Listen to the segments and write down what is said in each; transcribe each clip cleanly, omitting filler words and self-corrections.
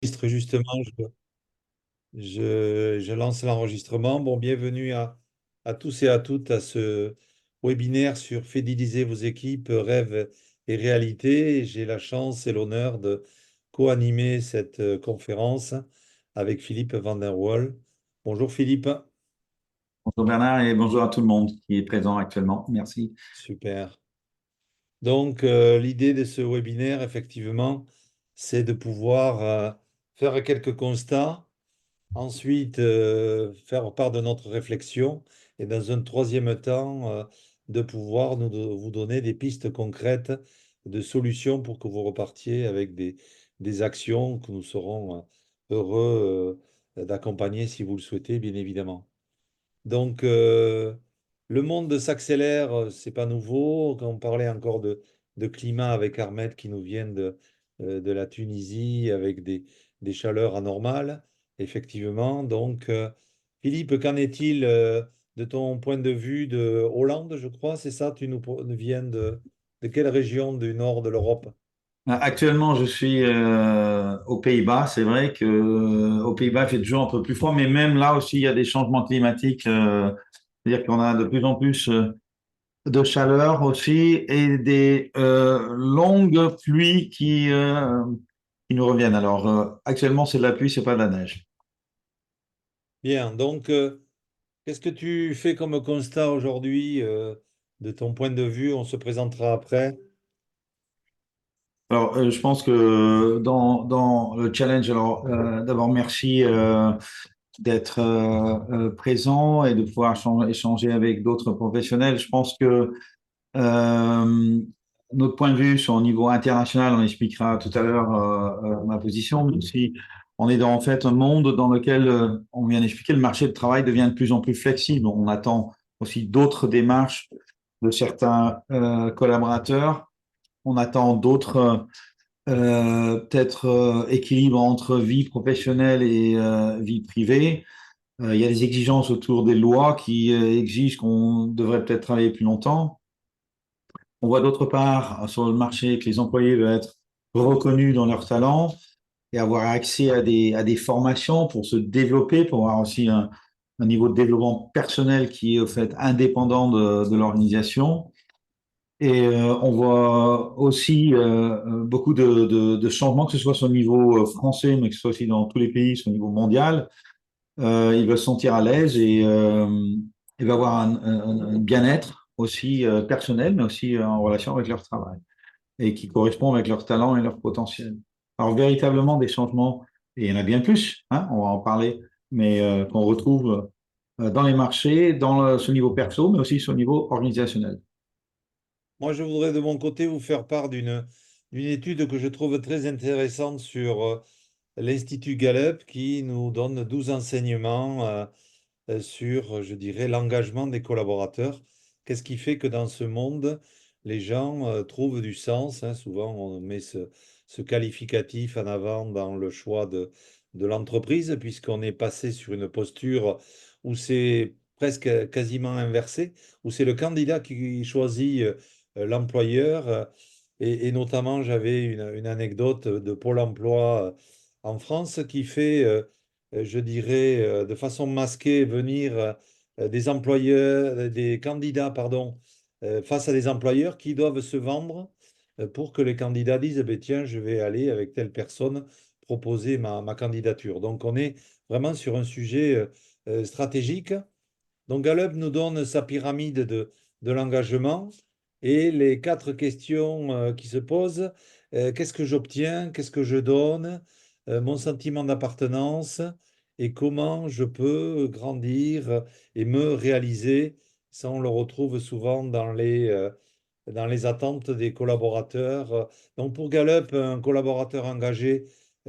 Justement, je lance l'enregistrement. Bon, bienvenue à tous et à toutes à ce webinaire sur fidéliser vos équipes, rêves et réalité. J'ai la chance et l'honneur de co-animer cette conférence avec Philippe Van der Waal. Bonjour Philippe. Bonjour Bernard et bonjour à tout le monde qui est présent actuellement. Merci. Super. Donc, l'idée de ce webinaire, effectivement, c'est de pouvoir faire quelques constats. Ensuite, faire part de notre réflexion et dans un troisième temps, de pouvoir vous donner des pistes concrètes de solutions pour que vous repartiez avec des actions que nous serons heureux d'accompagner si vous le souhaitez, bien évidemment. Donc, le monde s'accélère, c'est pas nouveau. Quand on parlait encore de climat avec Ahmed qui nous vient de la Tunisie avec des chaleurs anormales, effectivement. Donc, Philippe, qu'en est-il de ton point de vue de Hollande, je crois, c'est ça? Tu nous viens de quelle région du nord de l'Europe? Actuellement, je suis aux Pays-Bas. C'est vrai que aux Pays-Bas, il fait toujours un peu plus froid, mais même là aussi, il y a des changements climatiques. C'est-à-dire qu'on a de plus en plus de chaleur aussi et des longues pluies qui nous reviennent. Alors, actuellement, c'est de la pluie, c'est pas de la neige. Bien, donc, qu'est-ce que tu fais comme constat aujourd'hui de ton point de vue? On se présentera après. Alors, je pense que dans le challenge, alors d'abord merci d'être présent et de pouvoir échanger avec d'autres professionnels. Je pense que euh, notre point de vue sur au niveau international, on expliquera tout à l'heure ma position, mais aussi on est dans en fait un monde dans lequel on vient d'expliquer le marché du travail devient de plus en plus flexible. On attend aussi d'autres démarches de certains collaborateurs. On attend d'autres peut-être équilibre entre vie professionnelle et vie privée. Il y a des exigences autour des lois qui exigent qu'on devrait peut-être travailler plus longtemps. On voit d'autre part sur le marché que les employés doivent être reconnus dans leurs talents et avoir accès à des formations pour se développer, pour avoir aussi un niveau de développement personnel qui est au fait indépendant de l'organisation. Et on voit aussi beaucoup de changements, que ce soit sur le niveau français, mais que ce soit aussi dans tous les pays, sur le niveau mondial. Ils veulent se sentir à l'aise et ils veulent avoir un bien-être aussi personnel, mais aussi en relation avec leur travail et qui correspond avec leurs talents et leur potentiel. Alors véritablement des changements, et il y en a bien plus, hein, on va en parler, mais qu'on retrouve dans les marchés, ce niveau perso, mais aussi sur le niveau organisationnel. Moi, je voudrais de mon côté vous faire part d'une étude que je trouve très intéressante sur l'Institut Gallup qui nous donne 12 enseignements sur, je dirais, l'engagement des collaborateurs. Qu'est-ce qui fait que dans ce monde, les gens trouvent du sens, hein. Souvent, on met ce qualificatif en avant dans le choix de l'entreprise, puisqu'on est passé sur une posture où c'est presque quasiment inversé, où c'est le candidat qui choisit l'employeur. Et notamment, j'avais une anecdote de Pôle emploi en France qui fait je dirais, de façon masquée, venir des employeurs, des candidats, pardon, face à des employeurs qui doivent se vendre pour que les candidats disent, eh ben, tiens, je vais aller avec telle personne proposer ma candidature. Donc, on est vraiment sur un sujet stratégique. Donc, Gallup nous donne sa pyramide de l'engagement et les quatre questions qui se posent. Qu'est-ce que j'obtiens? Qu'est-ce que je donne? Mon sentiment d'appartenance et comment je peux grandir et me réaliser. Ça, on le retrouve souvent dans les attentes des collaborateurs. Donc, pour Gallup, un collaborateur engagé,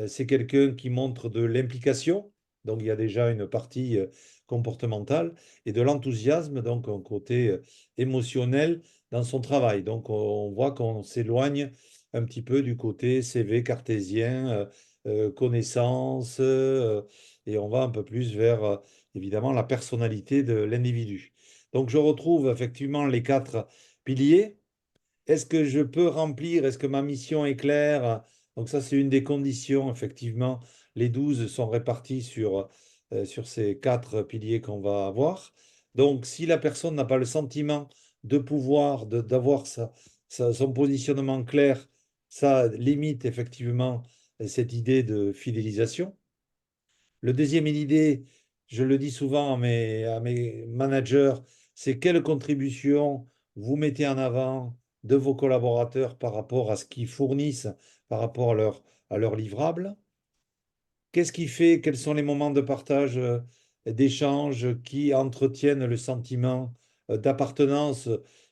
c'est quelqu'un qui montre de l'implication. Donc, il y a déjà une partie comportementale et de l'enthousiasme, donc un côté émotionnel dans son travail. Donc on voit qu'on s'éloigne un petit peu du côté CV cartésien, connaissance, et on va un peu plus vers évidemment la personnalité de l'individu. Donc je retrouve effectivement les quatre piliers. Est-ce que je peux remplir, est-ce que ma mission est claire Donc ça, c'est une des conditions, effectivement. Les 12 sont répartis sur ces quatre piliers qu'on va avoir. Donc si la personne n'a pas le sentiment de pouvoir, d'avoir son positionnement clair, ça limite effectivement cette idée de fidélisation. Le deuxième idée, je le dis souvent à mes managers, c'est quelle contribution vous mettez en avant de vos collaborateurs par rapport à ce qu'ils fournissent, par rapport à leur livrable. Qu'est-ce qui fait, quels sont les moments de partage, d'échange qui entretiennent le sentiment d'appartenance?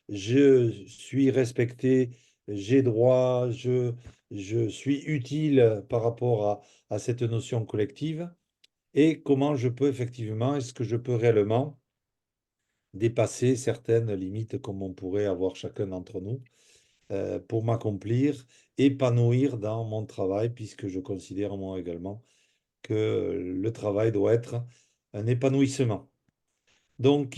Je suis respecté, j'ai droit, je suis utile par rapport à cette notion collective et comment je peux effectivement, est-ce que je peux réellement dépasser certaines limites comme on pourrait avoir chacun d'entre nous pour m'accomplir, épanouir dans mon travail, puisque je considère moi également que le travail doit être un épanouissement. Donc,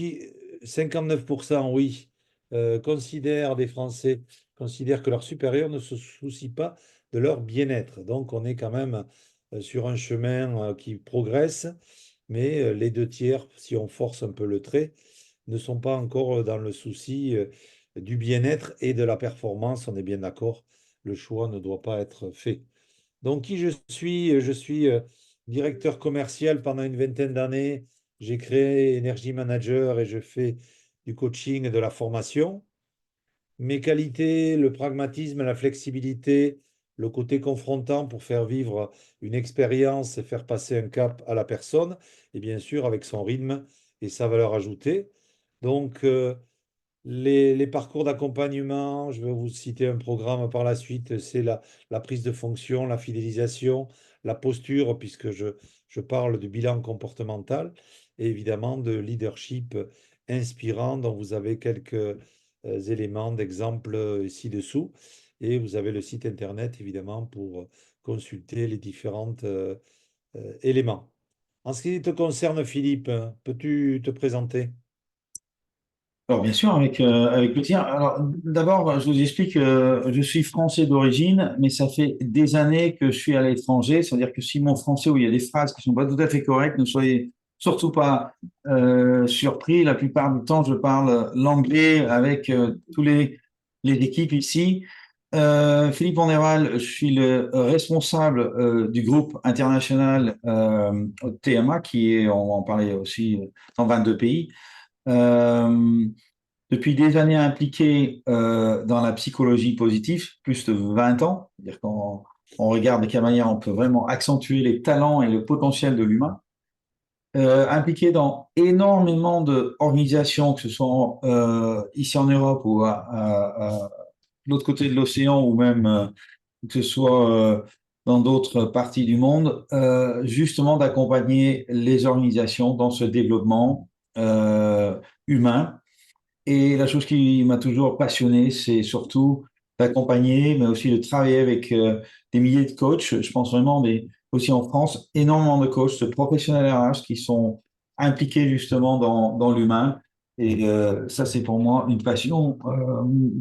59%, oui, des Français considèrent que leurs supérieurs ne se soucient pas de leur bien-être. Donc, on est quand même sur un chemin qui progresse, mais les deux tiers, si on force un peu le trait, ne sont pas encore dans le souci du bien-être et de la performance. On est bien d'accord, le choix ne doit pas être fait. Donc, qui je suis? Je suis directeur commercial pendant une vingtaine d'années. J'ai créé Energy Manager et je fais du coaching et de la formation. Mes qualités, le pragmatisme, la flexibilité, le côté confrontant pour faire vivre une expérience et faire passer un cap à la personne, et bien sûr avec son rythme et sa valeur ajoutée. Donc, les parcours d'accompagnement, je vais vous citer un programme par la suite, c'est la prise de fonction, la fidélisation, la posture, puisque je parle du bilan comportemental, et évidemment de leadership inspirant, dont vous avez quelques éléments d'exemple ci-dessous. Et vous avez le site internet, évidemment, pour consulter les différents éléments. En ce qui te concerne, Philippe, peux-tu te présenter? Alors, bien sûr, avec plaisir. Alors, d'abord, je vous explique, je suis français d'origine, mais ça fait des années que je suis à l'étranger. C'est-à-dire que si mon français, où il y a des phrases qui sont pas tout à fait correctes, ne soyez surtout pas surpris. La plupart du temps, je parle l'anglais avec les équipes ici. Philippe Endeval, je suis le responsable du groupe international TMA, qui est, on va en parler aussi, dans 22 pays. Euh, Depuis des années impliqué dans la psychologie positive, plus de 20 ans, c'est-à-dire qu'on on regarde de quelle manière on peut vraiment accentuer les talents et le potentiel de l'humain. Impliqué dans énormément d'organisations, que ce soit ici en Europe ou à l'autre côté de l'océan ou même que ce soit dans d'autres parties du monde, justement d'accompagner les organisations dans ce développement humain. Et la chose qui m'a toujours passionné, c'est surtout d'accompagner, mais aussi de travailler avec des milliers de coachs. Je pense vraiment, mais aussi en France, énormément de coachs, de professionnels RH qui sont impliqués justement dans l'humain. Et ça, c'est pour moi une passion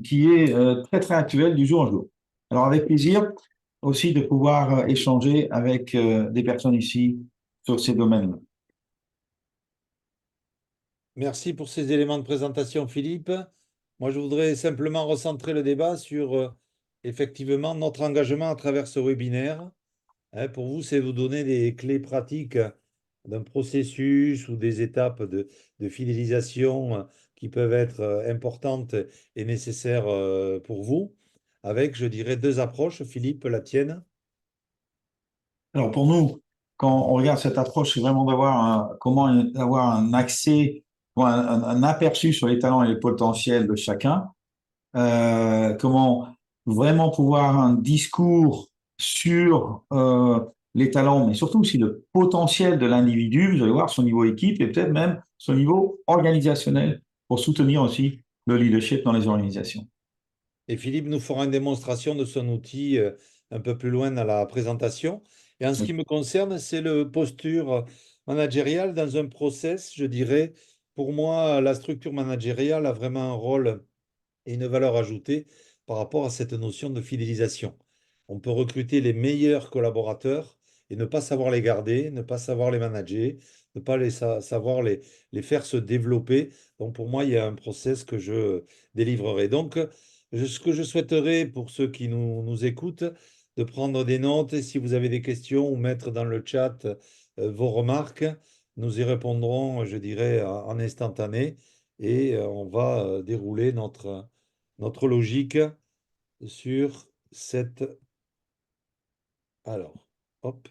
qui est très, très actuelle du jour au jour. Alors, avec plaisir aussi de pouvoir échanger avec des personnes ici sur ces domaines-là. Merci pour ces éléments de présentation, Philippe. Moi, je voudrais simplement recentrer le débat sur effectivement notre engagement à travers ce webinaire. Hein, pour vous, c'est vous donner des clés pratiques d'un processus ou des étapes de fidélisation qui peuvent être importantes et nécessaires pour vous, avec, je dirais, deux approches. Philippe, la tienne. Alors pour nous, quand on regarde cette approche, c'est vraiment comment avoir un accès, ou un aperçu sur les talents et les potentiels de chacun. Comment vraiment pouvoir un discours sur les talents, mais surtout aussi le potentiel de l'individu. Vous allez voir son niveau équipe et peut-être même son niveau organisationnel pour soutenir aussi le leadership dans les organisations. Et Philippe nous fera une démonstration de son outil un peu plus loin dans la présentation. Et en ce qui me concerne, c'est le posture managériale dans un process, je dirais. Pour moi, la structure managériale a vraiment un rôle et une valeur ajoutée par rapport à cette notion de fidélisation. On peut recruter les meilleurs collaborateurs et ne pas savoir les garder, ne pas savoir les manager, ne pas savoir les faire se développer. Donc pour moi, il y a un process que je délivrerai. Donc, ce que je souhaiterais pour ceux qui nous écoutent, de prendre des notes et si vous avez des questions ou mettre dans le chat vos remarques, nous y répondrons, je dirais, en instantané et on va dérouler notre logique sur cette... Alors, hop,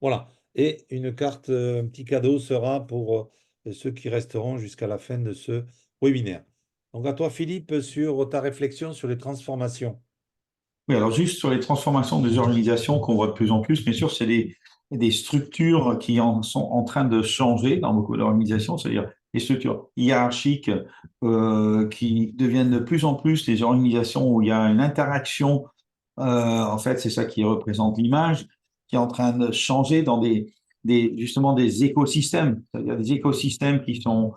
voilà. Et une carte, un petit cadeau sera pour ceux qui resteront jusqu'à la fin de ce webinaire. Donc à toi, Philippe, sur ta réflexion sur les transformations. Oui, alors juste sur les transformations des organisations qu'on voit de plus en plus, bien sûr, c'est des structures qui en sont en train de changer dans beaucoup d'organisations, c'est-à-dire des structures hiérarchiques qui deviennent de plus en plus des organisations où il y a une interaction, en fait, c'est ça qui représente l'image, qui est en train de changer dans justement des écosystèmes, c'est-à-dire des écosystèmes qui sont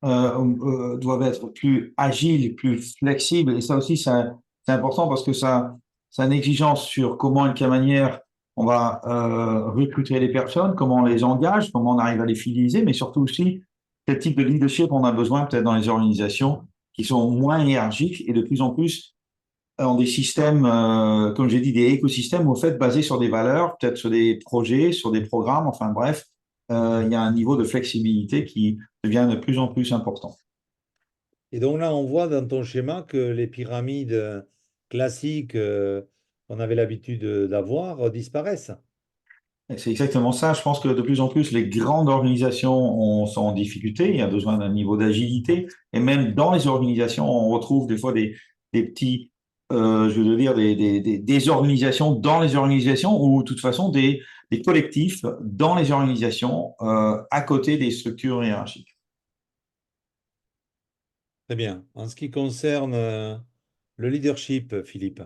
doivent être plus agiles, plus flexibles. Et ça aussi, c'est important parce que ça a une exigence sur comment et de quelle manière on va recruter les personnes, comment on les engage, comment on arrive à les fidéliser, mais surtout aussi quel type de leadership on a besoin peut-être dans les organisations qui sont moins hiérarchiques et de plus en plus en des systèmes, comme j'ai dit, des écosystèmes au fait basés sur des valeurs, peut-être sur des projets, sur des programmes, enfin bref, il y a un niveau de flexibilité qui devient de plus en plus important. Et donc là, on voit dans ton schéma que les pyramides classiques qu'on avait l'habitude d'avoir disparaissent. Et c'est exactement ça. Je pense que de plus en plus, les grandes organisations sont en difficulté. Il y a besoin d'un niveau d'agilité. Et même dans les organisations, on retrouve des fois des petits, je veux dire, des organisations dans les organisations ou de toute façon des collectifs dans les organisations à côté des structures hiérarchiques. Très bien. En ce qui concerne le leadership, Philippe.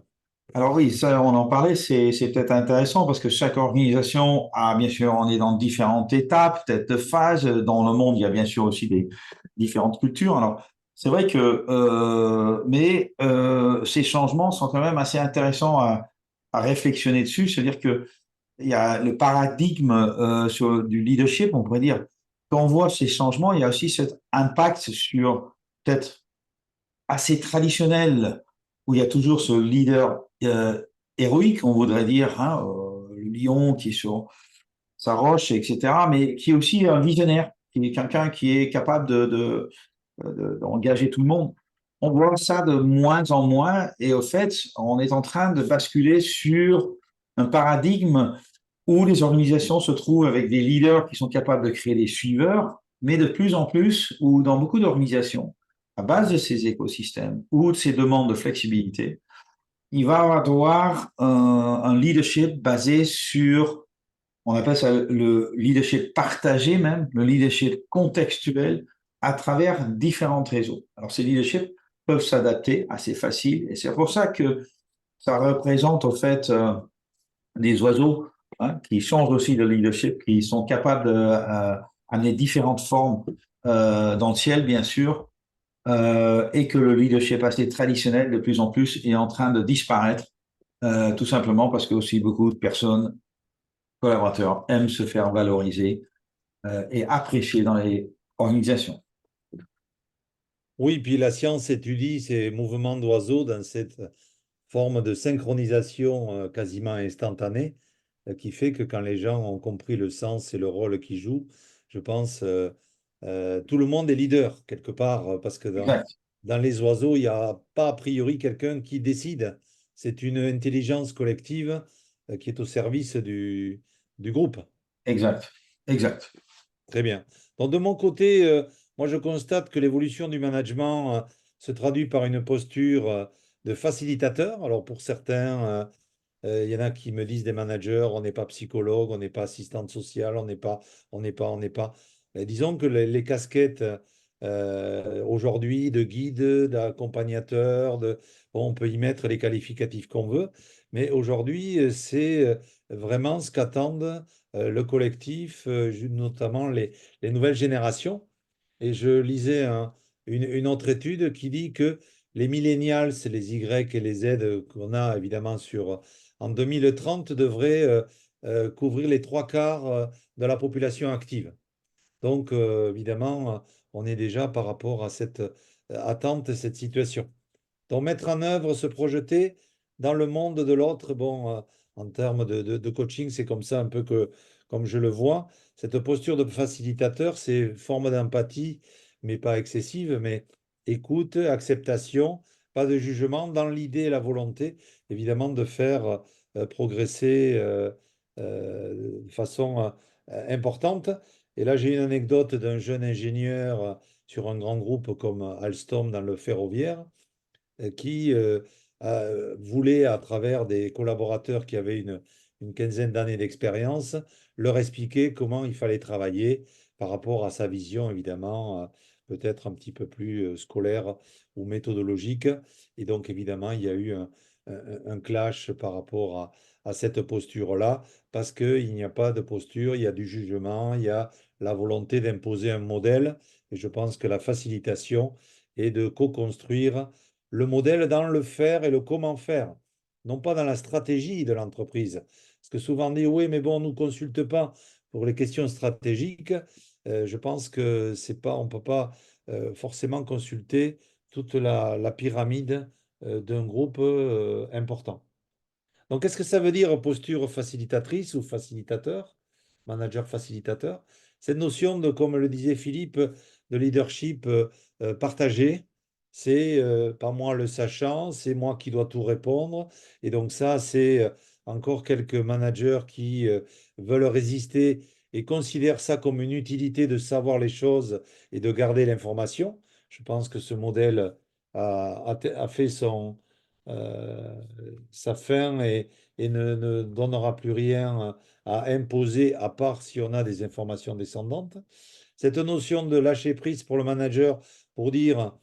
Alors oui, ça, on en parlait, c'est peut-être intéressant parce que chaque organisation a, bien sûr, on est dans différentes étapes, peut-être de phases. Dans le monde, il y a bien sûr aussi des différentes cultures. Alors, c'est vrai que, ces changements sont quand même assez intéressants à réflexionner dessus. C'est-à-dire que il y a le paradigme du leadership, on pourrait dire. Quand on voit ces changements, il y a aussi cet impact sur peut-être assez traditionnel, où il y a toujours ce leader héroïque, on voudrait dire, hein, le lion qui est sur sa roche, etc., mais qui est aussi un visionnaire, qui est quelqu'un qui est capable d'engager tout le monde. On voit ça de moins en moins, et au fait, on est en train de basculer sur un paradigme où les organisations se trouvent avec des leaders qui sont capables de créer des suiveurs, mais de plus en plus, ou dans beaucoup d'organisations, à base de ces écosystèmes ou de ces demandes de flexibilité, il va y avoir un leadership basé sur, on appelle ça le leadership partagé même, le leadership contextuel à travers différents réseaux. Alors ces leaderships peuvent s'adapter assez facile et c'est pour ça que ça représente au fait des oiseaux hein, qui changent aussi de leadership, qui sont capables d'amener différentes formes dans le ciel, bien sûr, et que le leadership assez traditionnel, de plus en plus, est en train de disparaître, tout simplement parce que aussi beaucoup de personnes, collaborateurs, aiment se faire valoriser et apprécier dans les organisations. Oui, puis la science étudie ces mouvements d'oiseaux dans cette forme de synchronisation quasiment instantanée, qui fait que quand les gens ont compris le sens et le rôle qu'ils jouent, je pense tout le monde est leader quelque part, parce que Exact, dans les oiseaux, il n'y a pas a priori quelqu'un qui décide. C'est une intelligence collective qui est au service du groupe. exact, exact. Très bien. Donc, de mon côté, moi, je constate que l'évolution du management se traduit par une posture de facilitateur. Alors, pour certains, il y en a qui me disent des managers, on n'est pas psychologue, on n'est pas assistante sociale, on n'est pas. Mais disons que les casquettes aujourd'hui de guide, d'accompagnateur, bon, on peut y mettre les qualificatifs qu'on veut, mais aujourd'hui, c'est vraiment ce qu'attendent le collectif, notamment les nouvelles générations. Et je lisais une autre étude qui dit que les millennials, les Y et les Z qu'on a évidemment en 2030 devraient couvrir les trois quarts de la population active. Donc, évidemment, on est déjà par rapport à cette attente, cette situation. Donc, mettre en œuvre, se projeter dans le monde de l'autre, bon, en termes de coaching, c'est comme ça un peu que, comme je le vois. Cette posture de facilitateur, c'est forme d'empathie, mais pas excessive, mais écoute, acceptation, pas de jugement, dans l'idée et la volonté, évidemment, de faire progresser de façon importante. Et là, j'ai une anecdote d'un jeune ingénieur sur un grand groupe comme Alstom dans le ferroviaire qui voulait, à travers des collaborateurs qui avaient une quinzaine d'années d'expérience, leur expliquer comment il fallait travailler par rapport à sa vision, évidemment, peut-être un petit peu plus scolaire ou méthodologique. Et donc, évidemment, il y a eu un clash par rapport à cette posture-là, parce qu'il n'y a pas de posture, il y a du jugement, il y a la volonté d'imposer un modèle. Et je pense que la facilitation est de co-construire le modèle dans le faire et le comment faire, non pas dans la stratégie de l'entreprise. Parce que souvent on dit, oui, mais bon, on ne nous consulte pas pour les questions stratégiques. Je pense que c'est pas, on ne peut pas forcément consulter toute la pyramide d'un groupe important. Donc, qu'est-ce que ça veut dire posture facilitatrice ou facilitateur, manager facilitateur? Cette notion de, comme le disait Philippe, de leadership partagé, c'est pas moi le sachant, c'est moi qui dois tout répondre. Et donc ça, c'est encore quelques managers qui veulent résister et considèrent ça comme une utilité de savoir les choses et de garder l'information. Je pense que ce modèle a fait euh, sa fin et ne donnera plus rien à imposer, à part si on a des informations descendantes. Cette notion de lâcher prise pour le manager, pour dire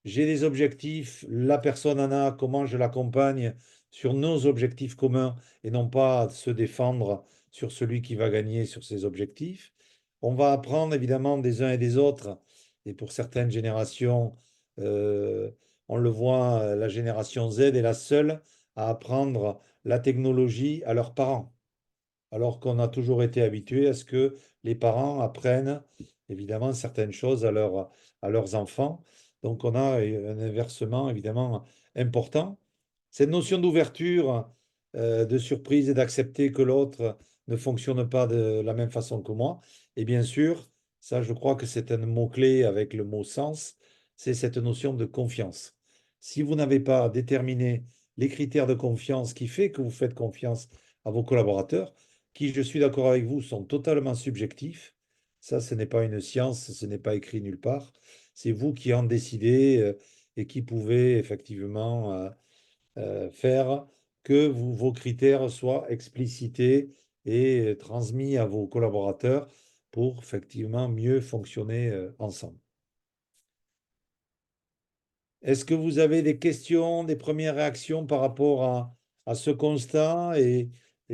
j'ai des objectifs, la personne en a, comment je l'accompagne sur nos objectifs communs et non pas se défendre sur celui qui va gagner sur ses objectifs. On va apprendre évidemment des uns et des autres, et pour certaines générations, euh, on le voit, la génération Z est la seule à apprendre la technologie à leurs parents alors qu'on a toujours été habitué à ce que les parents apprennent évidemment certaines choses à leurs enfants. Donc on a un inversement évidemment important. Cette notion d'ouverture, de surprise et d'accepter que l'autre ne fonctionne pas de la même façon que moi. Et bien sûr, ça je crois que c'est un mot-clé avec le mot sens, c'est cette notion de confiance. Si vous n'avez pas déterminé les critères de confiance qui fait que vous faites confiance à vos collaborateurs, qui, je suis d'accord avec vous, sont totalement subjectifs. Ça, ce n'est pas une science, ce n'est pas écrit nulle part. C'est vous qui en décidez et qui pouvez effectivement faire que vos critères soient explicités et transmis à vos collaborateurs pour effectivement mieux fonctionner ensemble. Est-ce que vous avez des questions, des premières réactions par rapport à ce constat et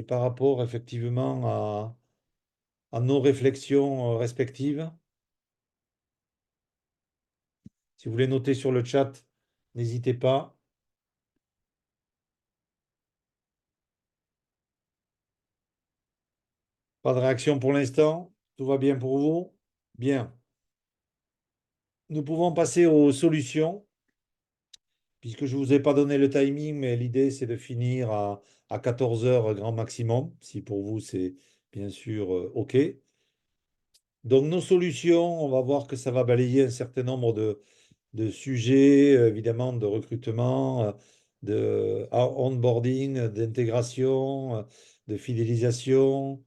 par rapport effectivement à nos réflexions respectives? Si vous voulez noter sur le chat, n'hésitez pas. Pas de réaction pour l'instant. Tout va bien pour vous? Bien. Nous pouvons passer aux solutions, puisque je ne vous ai pas donné le timing, mais l'idée, c'est de finir à 14 heures grand maximum, si pour vous, c'est bien sûr OK. Donc, nos solutions, on va voir que ça va balayer un certain nombre de sujets, évidemment, de recrutement, de onboarding, d'intégration, de fidélisation,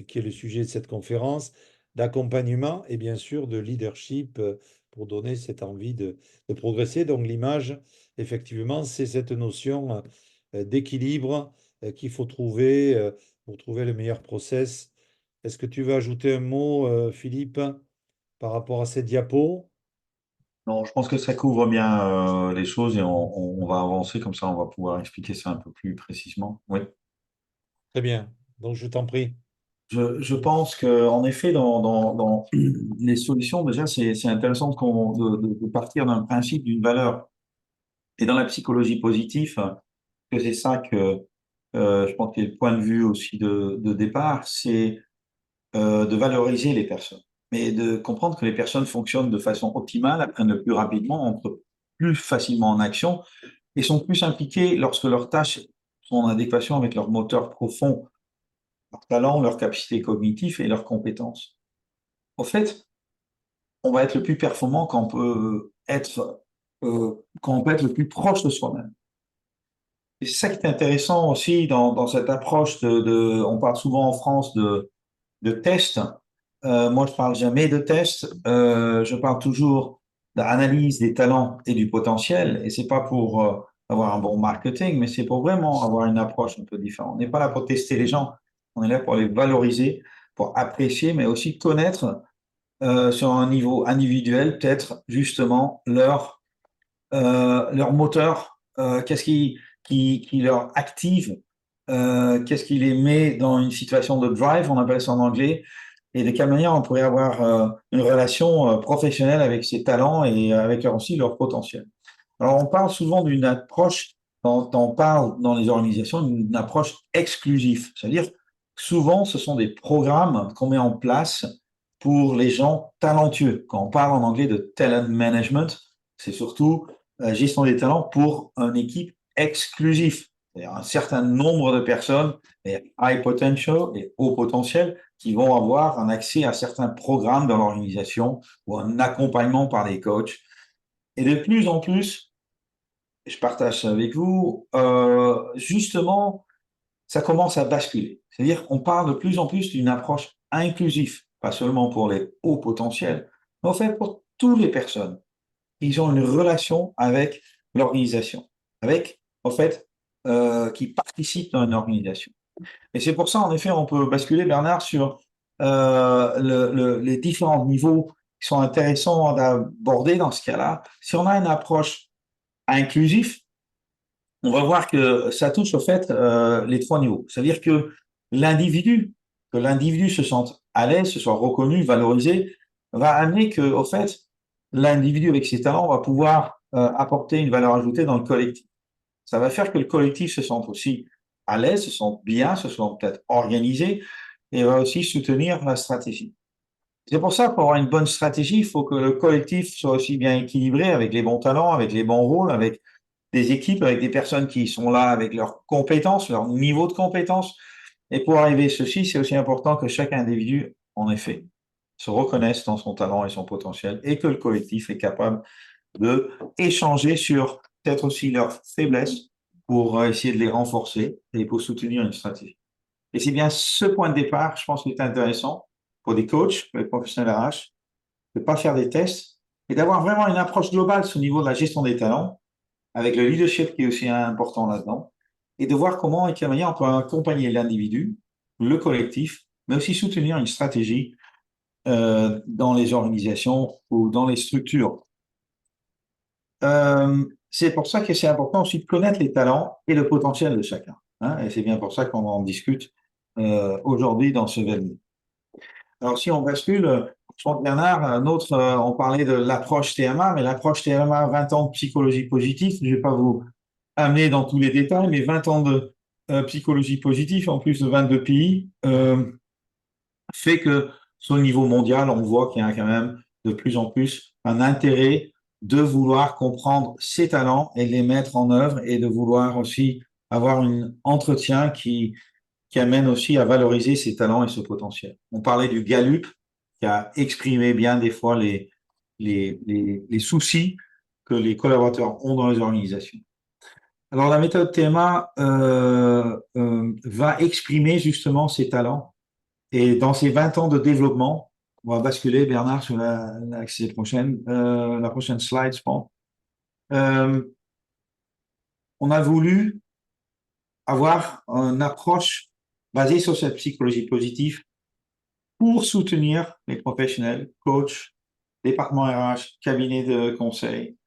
qui est le sujet de cette conférence, d'accompagnement et bien sûr de leadership pour donner cette envie de progresser. Donc l'image, effectivement, c'est cette notion d'équilibre qu'il faut trouver pour trouver le meilleur process. Est-ce que tu veux ajouter un mot, Philippe, par rapport à cette diapo? Non, je pense que ça couvre bien les choses et on va avancer comme ça, on va pouvoir expliquer ça un peu plus précisément. Oui. Très bien. Donc, je t'en prie. Je pense qu'en effet, dans les solutions, déjà, c'est intéressant de partir d'un principe, d'une valeur. Et dans la psychologie positive, que c'est ça que je pense que le point de vue aussi de départ, c'est de valoriser les personnes, mais de comprendre que les personnes fonctionnent de façon optimale, apprennent le plus rapidement, entrent plus facilement en action et sont plus impliquées lorsque leurs tâches sont en adéquation avec leur moteur profond, leur talent, leur capacité cognitive et leurs compétences. Au fait, on va être le plus performant quand on peut être le plus proche de soi-même. Et c'est ça qui est intéressant aussi dans cette approche on parle souvent en France de tests. Moi, je parle jamais de tests. Je parle toujours d'analyse des talents et du potentiel. Et c'est pas pour avoir un bon marketing, mais c'est pour vraiment avoir une approche un peu différente. On n'est pas là pour tester les gens. On est là pour les valoriser, pour apprécier, mais aussi connaître sur un niveau individuel, peut-être justement leur moteur, qu'est-ce qui leur active, qu'est-ce qui les met dans une situation de drive, on appelle ça en anglais, et de quelle manière on pourrait avoir une relation professionnelle avec ces talents et avec aussi leur potentiel. Alors, on parle souvent d'une approche, quand on parle dans les organisations, d'une approche exclusive. C'est-à-dire, souvent, ce sont des programmes qu'on met en place pour les gens talentueux. Quand on parle en anglais de talent management, c'est surtout la gestion des talents pour une équipe exclusive. C'est-à-dire un certain nombre de personnes, les high potential et haut potentiel, qui vont avoir un accès à certains programmes dans l'organisation ou un accompagnement par des coachs. Et de plus en plus, je partage ça avec vous, justement, ça commence à basculer. C'est-à-dire qu'on parle de plus en plus d'une approche inclusive, pas seulement pour les hauts potentiels, mais en fait pour toutes les personnes. Ils ont une relation avec l'organisation, avec, en fait, qui participent dans une organisation. Et c'est pour ça, en effet, on peut basculer, Bernard, sur les différents niveaux qui sont intéressants d'aborder dans ce cas-là. Si on a une approche inclusive, on va voir que ça touche au fait les trois niveaux. C'est-à-dire que l'individu se sente à l'aise, se soit reconnu, valorisé, va amener que, au fait, l'individu avec ses talents va pouvoir apporter une valeur ajoutée dans le collectif. Ça va faire que le collectif se sente aussi à l'aise, se sente bien, se sente peut-être organisé et va aussi soutenir la stratégie. C'est pour ça, pour avoir une bonne stratégie, il faut que le collectif soit aussi bien équilibré avec les bons talents, avec les bons rôles, avec des équipes, avec des personnes qui sont là avec leurs compétences, leur niveau de compétences. Et pour arriver à ceci, c'est aussi important que chaque individu, en effet, se reconnaisse dans son talent et son potentiel et que le collectif est capable de échanger sur peut-être aussi leurs faiblesses pour essayer de les renforcer et pour soutenir une stratégie. Et c'est bien ce point de départ, je pense, qui est intéressant pour des coachs, pour les professionnels RH, de ne pas faire des tests et d'avoir vraiment une approche globale au niveau de la gestion des talents, avec le leadership qui est aussi important là-dedans, et de voir comment et quelle manière on peut accompagner l'individu, le collectif, mais aussi soutenir une stratégie dans les organisations ou dans les structures. C'est pour ça que c'est important aussi de connaître les talents et le potentiel de chacun. Hein, et c'est bien pour ça qu'on en discute aujourd'hui dans ce webinaire. Alors, si on bascule, je pense que Bernard, un autre, on parlait de l'approche TMA, mais l'approche TMA, 20 ans de psychologie positive, je ne vais pas vous amener dans tous les détails, mais 20 ans de psychologie positive, en plus de 22 pays, fait que sur le niveau mondial, on voit qu'il y a quand même de plus en plus un intérêt de vouloir comprendre ses talents et les mettre en œuvre et de vouloir aussi avoir un entretien qui amène aussi à valoriser ses talents et ce potentiel. On parlait du Gallup, qui a exprimé bien des fois les soucis que les collaborateurs ont dans les organisations. Alors, la méthode TMA va exprimer justement ces talents. Et dans ces 20 ans de développement, on va basculer, Bernard, sur la prochaine slide, je pense. On a voulu avoir une approche basée sur cette psychologie positive pour soutenir les professionnels, coachs, départements RH, cabinets de conseil,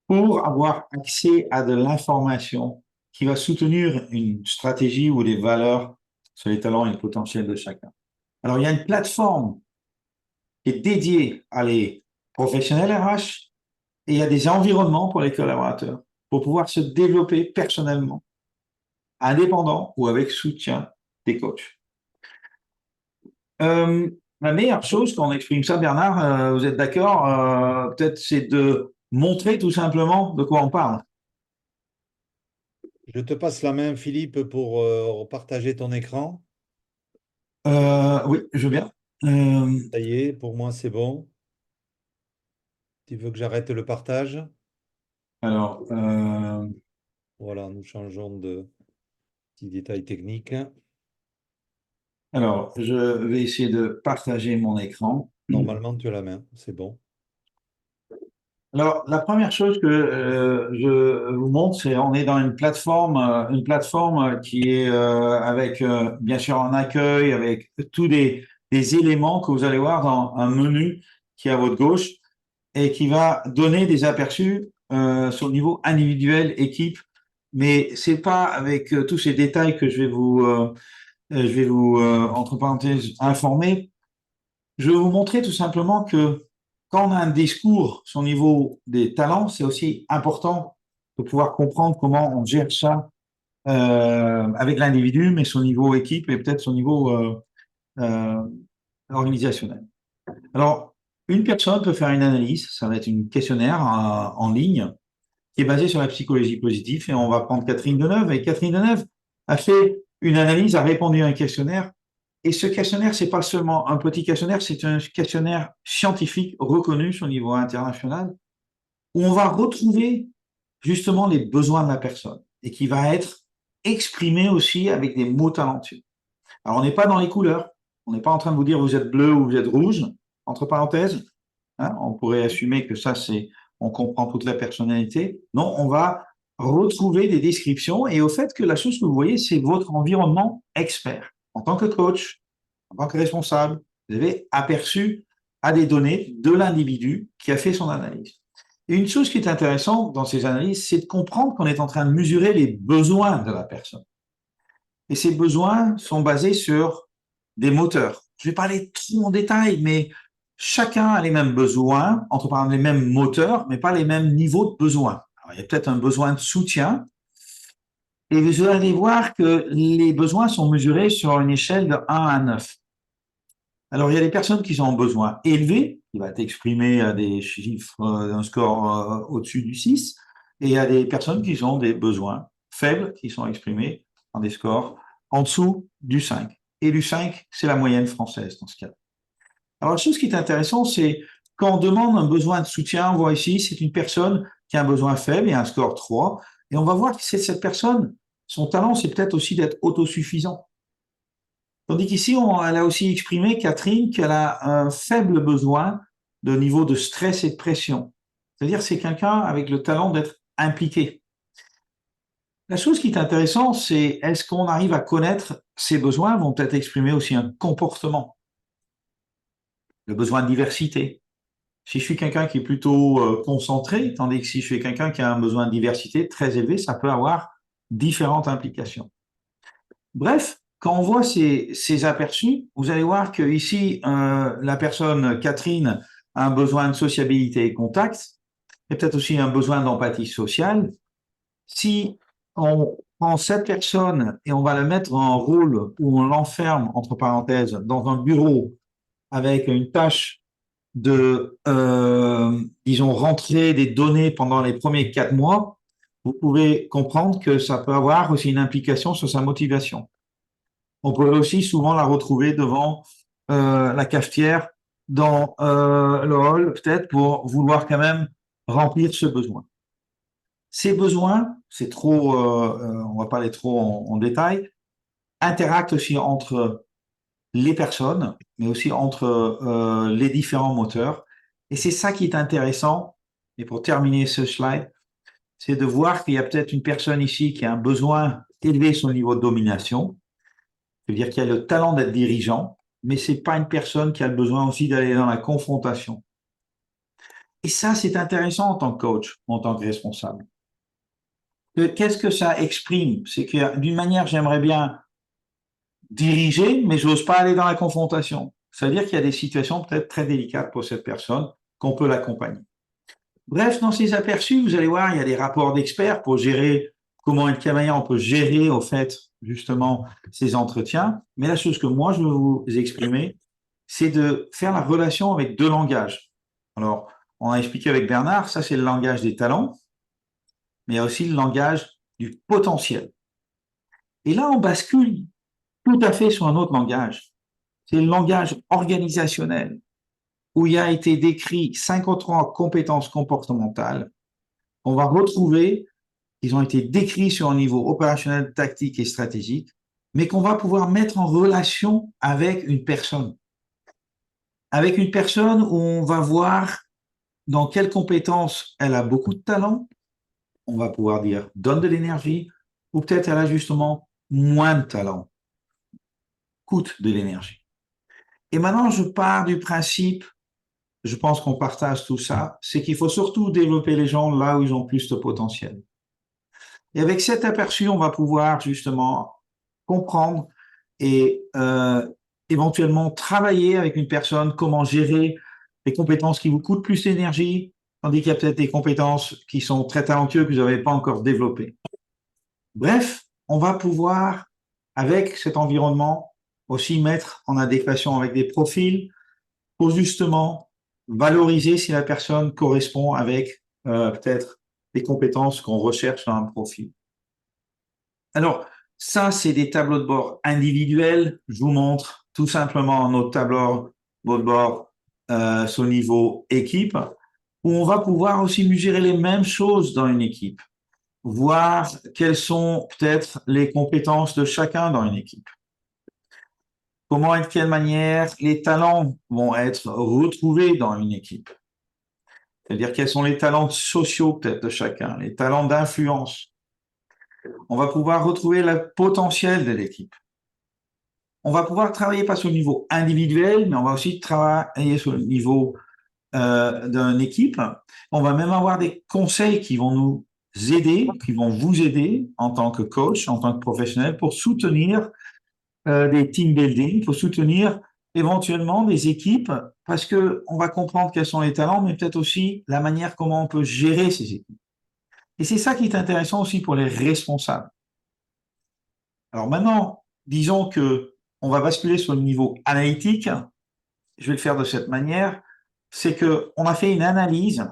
pour avoir accès à de l'information qui va soutenir une stratégie ou des valeurs sur les talents et le potentiel de chacun. Alors, il y a une plateforme qui est dédiée à les professionnels RH et il y a des environnements pour les collaborateurs. pour pouvoir se développer personnellement, indépendant ou avec soutien des coachs. La meilleure chose quand on exprime ça, Bernard, vous êtes d'accord, peut-être c'est de montrer tout simplement de quoi on parle. Je te passe la main, Philippe, pour partager ton écran. Oui, je veux bien. Euh, Ça y est, pour moi, c'est bon. Tu veux que j'arrête le partage? alors, Voilà, nous changeons de petits détails techniques. je vais essayer de partager mon écran. Normalement, tu as la main, c'est bon. Alors, la première chose que je vous montre, c'est on est dans une plateforme qui est avec bien sûr un accueil, avec tous des éléments que vous allez voir dans un menu qui est à votre gauche et qui va donner des aperçus sur le niveau individuel, équipe. Mais c'est pas avec tous ces détails que entre parenthèses, informer. Je vais vous montrer tout simplement que quand on a un discours sur le niveau des talents, c'est aussi important de pouvoir comprendre comment on gère ça avec l'individu, mais son niveau équipe et peut-être son niveau euh, organisationnel. Alors, une personne peut faire une analyse, ça va être une questionnaire en ligne qui est basée sur la psychologie positive et on va prendre Catherine Deneuve et Catherine Deneuve a fait une analyse, a répondu à un questionnaire et ce questionnaire, c'est pas seulement un petit questionnaire, c'est un questionnaire scientifique reconnu sur le niveau international où on va retrouver justement les besoins de la personne et qui va être exprimé aussi avec des mots talentueux. Alors, on n'est pas dans les couleurs, on n'est pas en train de vous dire vous êtes bleu ou vous êtes rouge, entre parenthèses, hein, on pourrait assumer que ça, on comprend toute la personnalité. Non, on va retrouver des descriptions et au fait que la chose que vous voyez, c'est votre environnement expert. En tant que coach, en tant que responsable, vous avez aperçu à des données de l'individu qui a fait son analyse. Et une chose qui est intéressante dans ces analyses, c'est de comprendre qu'on est en train de mesurer les besoins de la personne. Et ces besoins sont basés sur des moteurs. Je vais parler trop en détail, mais chacun a les mêmes besoins, entre parenthèses les mêmes moteurs, mais pas les mêmes niveaux de besoins. Alors, il y a peut-être un besoin de soutien, et vous allez voir que les besoins sont mesurés sur une échelle de 1 à 9. Alors, il y a des personnes qui ont besoin élevés, qui va être exprimé à des chiffres d'un score au-dessus du 6, et il y a des personnes qui ont des besoins faibles, qui sont exprimés en des scores en dessous du 5. Et du 5, c'est la moyenne française dans ce cas. Alors, la chose qui est intéressante, c'est quand on demande un besoin de soutien, on voit ici, c'est une personne qui a un besoin faible, il y a un score 3, et on va voir que c'est cette personne, son talent, c'est peut-être aussi d'être autosuffisant. Tandis qu'ici, elle a aussi exprimé, Catherine, qu'elle a un faible besoin de niveau de stress et de pression. C'est-à-dire c'est quelqu'un avec le talent d'être impliqué. La chose qui est intéressante, c'est est-ce qu'on arrive à connaître ces besoins vont peut-être exprimer aussi un comportement, le besoin de diversité. Si je suis quelqu'un qui est plutôt concentré, tandis que si je suis quelqu'un qui a un besoin de diversité très élevé, ça peut avoir différentes implications. Bref, quand on voit ces aperçus, vous allez voir que ici, la personne Catherine a un besoin de sociabilité et contact, et peut-être aussi un besoin d'empathie sociale. Si on prend cette personne et on va la mettre en rôle où on l'enferme, entre parenthèses, dans un bureau avec une tâche de, disons, rentrer des données pendant les premiers 4 mois, vous pouvez comprendre que ça peut avoir aussi une implication sur sa motivation. On pourrait aussi souvent la retrouver devant la cafetière dans le hall, peut-être pour vouloir quand même remplir ce besoin. Ces besoins, c'est trop, on va pas aller trop en détail, interactent aussi entre les personnes, mais aussi entre les différents moteurs. Et c'est ça qui est intéressant. Et pour terminer ce slide, c'est de voir qu'il y a peut-être une personne ici qui a un besoin d'élever son niveau de domination. C'est-à-dire qu'il y a le talent d'être dirigeant, mais c'est pas une personne qui a le besoin aussi d'aller dans la confrontation. Et ça, c'est intéressant en tant que coach, en tant que responsable. Qu'est-ce que ça exprime? C'est que d'une manière, j'aimerais bien diriger, mais j'ose pas aller dans la confrontation. C'est-à-dire qu'il y a des situations peut-être très délicates pour cette personne qu'on peut l'accompagner. Bref, dans ces aperçus, vous allez voir, il y a des rapports d'experts pour gérer comment et de quelle manière on peut gérer, au fait, justement, ces entretiens. Mais la chose que moi, je veux vous exprimer, c'est de faire la relation avec deux langages. Alors, on a expliqué avec Bernard, ça c'est le langage des talents, mais il y a aussi le langage du potentiel. Et là, on bascule tout à fait sur un autre langage. C'est le langage organisationnel, où il a été décrit 53 compétences comportementales qu'on va retrouver. Ils ont été décrits sur un niveau opérationnel, tactique et stratégique, mais qu'on va pouvoir mettre en relation avec une personne. Avec une personne où on va voir dans quelles compétences elle a beaucoup de talent, on va pouvoir dire donne de l'énergie, ou peut-être elle a justement moins de talent, coûte de l'énergie. Et maintenant, je pars du principe, je pense qu'on partage tout ça, c'est qu'il faut surtout développer les gens là où ils ont plus de potentiel. Et avec cet aperçu, on va pouvoir justement comprendre et éventuellement travailler avec une personne, comment gérer les compétences qui vous coûtent plus d'énergie, tandis qu'il y a peut-être des compétences qui sont très talentueuses que vous n'avez pas encore développées. Bref, on va pouvoir, avec cet environnement, aussi mettre en adéquation avec des profils pour justement valoriser si la personne correspond avec peut-être les compétences qu'on recherche dans un profil. Alors, ça, c'est des tableaux de bord individuels. Je vous montre tout simplement notre tableau de bord sur le niveau équipe, où on va pouvoir aussi mesurer les mêmes choses dans une équipe, voir quelles sont peut-être les compétences de chacun dans une équipe. Comment et de quelle manière les talents vont être retrouvés dans une équipe. C'est-à-dire quels sont les talents sociaux peut-être de chacun, les talents d'influence. On va pouvoir retrouver le potentiel de l'équipe. On va pouvoir travailler pas sur le niveau individuel, mais on va aussi travailler sur le niveau d'une équipe. On va même avoir des conseils qui vont nous aider, qui vont vous aider en tant que coach, en tant que professionnel, pour soutenir des team building, pour soutenir éventuellement des équipes, parce que on va comprendre quels sont les talents, mais peut-être aussi la manière comment on peut gérer ces équipes. Et c'est ça qui est intéressant aussi pour les responsables. Alors maintenant, disons que on va basculer sur le niveau analytique. Je vais le faire de cette manière. C'est que on a fait une analyse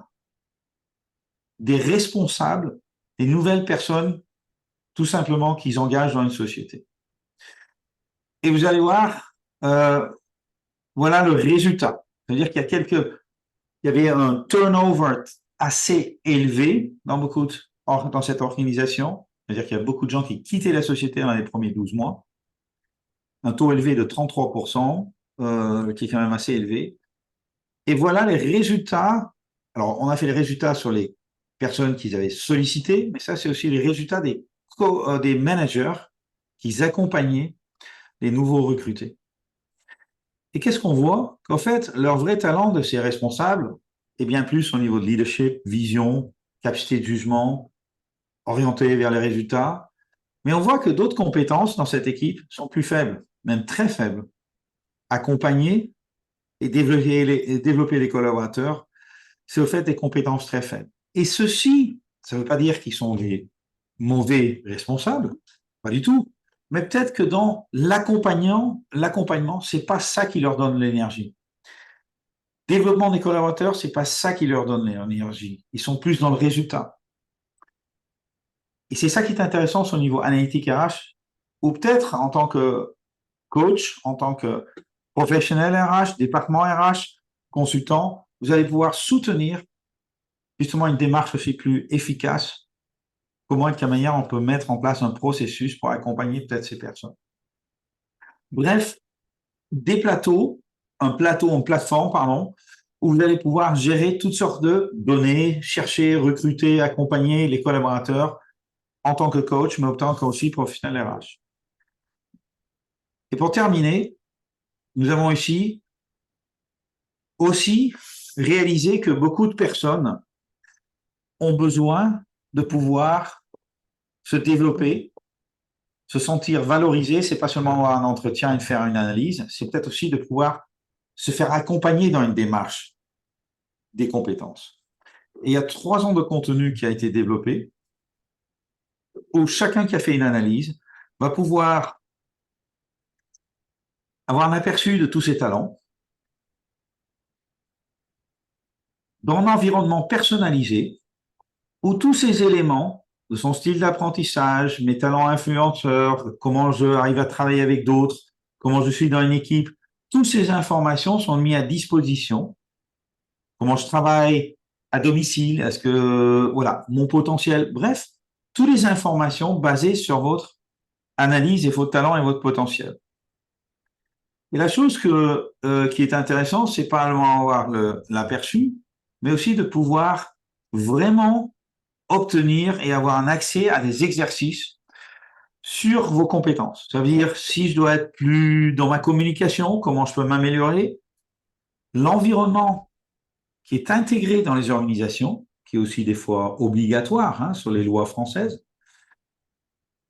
des responsables, des nouvelles personnes, tout simplement qu'ils engagent dans une société. Et vous allez voir, voilà le résultat. C'est-à-dire il y avait un turnover assez élevé dans cette organisation. C'est-à-dire qu'il y a beaucoup de gens qui quittaient la société dans les premiers 12 mois. Un taux élevé de 33%, qui est quand même assez élevé. Et voilà les résultats. Alors, on a fait les résultats sur les personnes qu'ils avaient sollicitées, mais ça, c'est aussi les résultats des managers qui accompagnaient les nouveaux recrutés. Et qu'est-ce qu'on voit? Qu'en fait, leur vrai talent de ces responsables est bien plus au niveau de leadership, vision, capacité de jugement, orienté vers les résultats. Mais on voit que d'autres compétences dans cette équipe sont plus faibles, même très faibles. Accompagner et développer les collaborateurs, c'est au fait des compétences très faibles. Et ceci, ça ne veut pas dire qu'ils sont des mauvais responsables, pas du tout. Mais peut-être que dans l'accompagnement, c'est pas ça qui leur donne l'énergie. Développement des collaborateurs, c'est pas ça qui leur donne l'énergie. Ils sont plus dans le résultat. Et c'est ça qui est intéressant sur le niveau analytique RH, ou peut-être en tant que coach, en tant que professionnel RH, département RH, consultant, vous allez pouvoir soutenir justement une démarche aussi plus efficace. Comment et de quelle manière on peut mettre en place un processus pour accompagner peut-être ces personnes. Bref, des plateaux, une plateforme, pardon, où vous allez pouvoir gérer toutes sortes de données, chercher, recruter, accompagner les collaborateurs en tant que coach, mais en tant qu'aussi professionnel RH. Et pour terminer, nous avons ici aussi réalisé que beaucoup de personnes ont besoin de pouvoir se développer, se sentir valorisé. C'est pas seulement avoir un entretien et faire une analyse, c'est peut-être aussi de pouvoir se faire accompagner dans une démarche des compétences. Et il y a 3 ans de contenu qui a été développé, où chacun qui a fait une analyse va pouvoir avoir un aperçu de tous ses talents dans un environnement personnalisé où tous ces éléments de son style d'apprentissage, mes talents influenceurs, comment je arrive à travailler avec d'autres, comment je suis dans une équipe, toutes ces informations sont mises à disposition. Comment je travaille à domicile, est-ce que, voilà, mon potentiel, bref, toutes les informations basées sur votre analyse et votre talent et votre potentiel. Et la chose qui est intéressante, c'est pas seulement avoir l'aperçu, mais aussi de pouvoir vraiment obtenir et avoir un accès à des exercices sur vos compétences. Ça veut dire, si je dois être plus dans ma communication, comment je peux m'améliorer, l'environnement qui est intégré dans les organisations, qui est aussi des fois obligatoire hein, sur les lois françaises,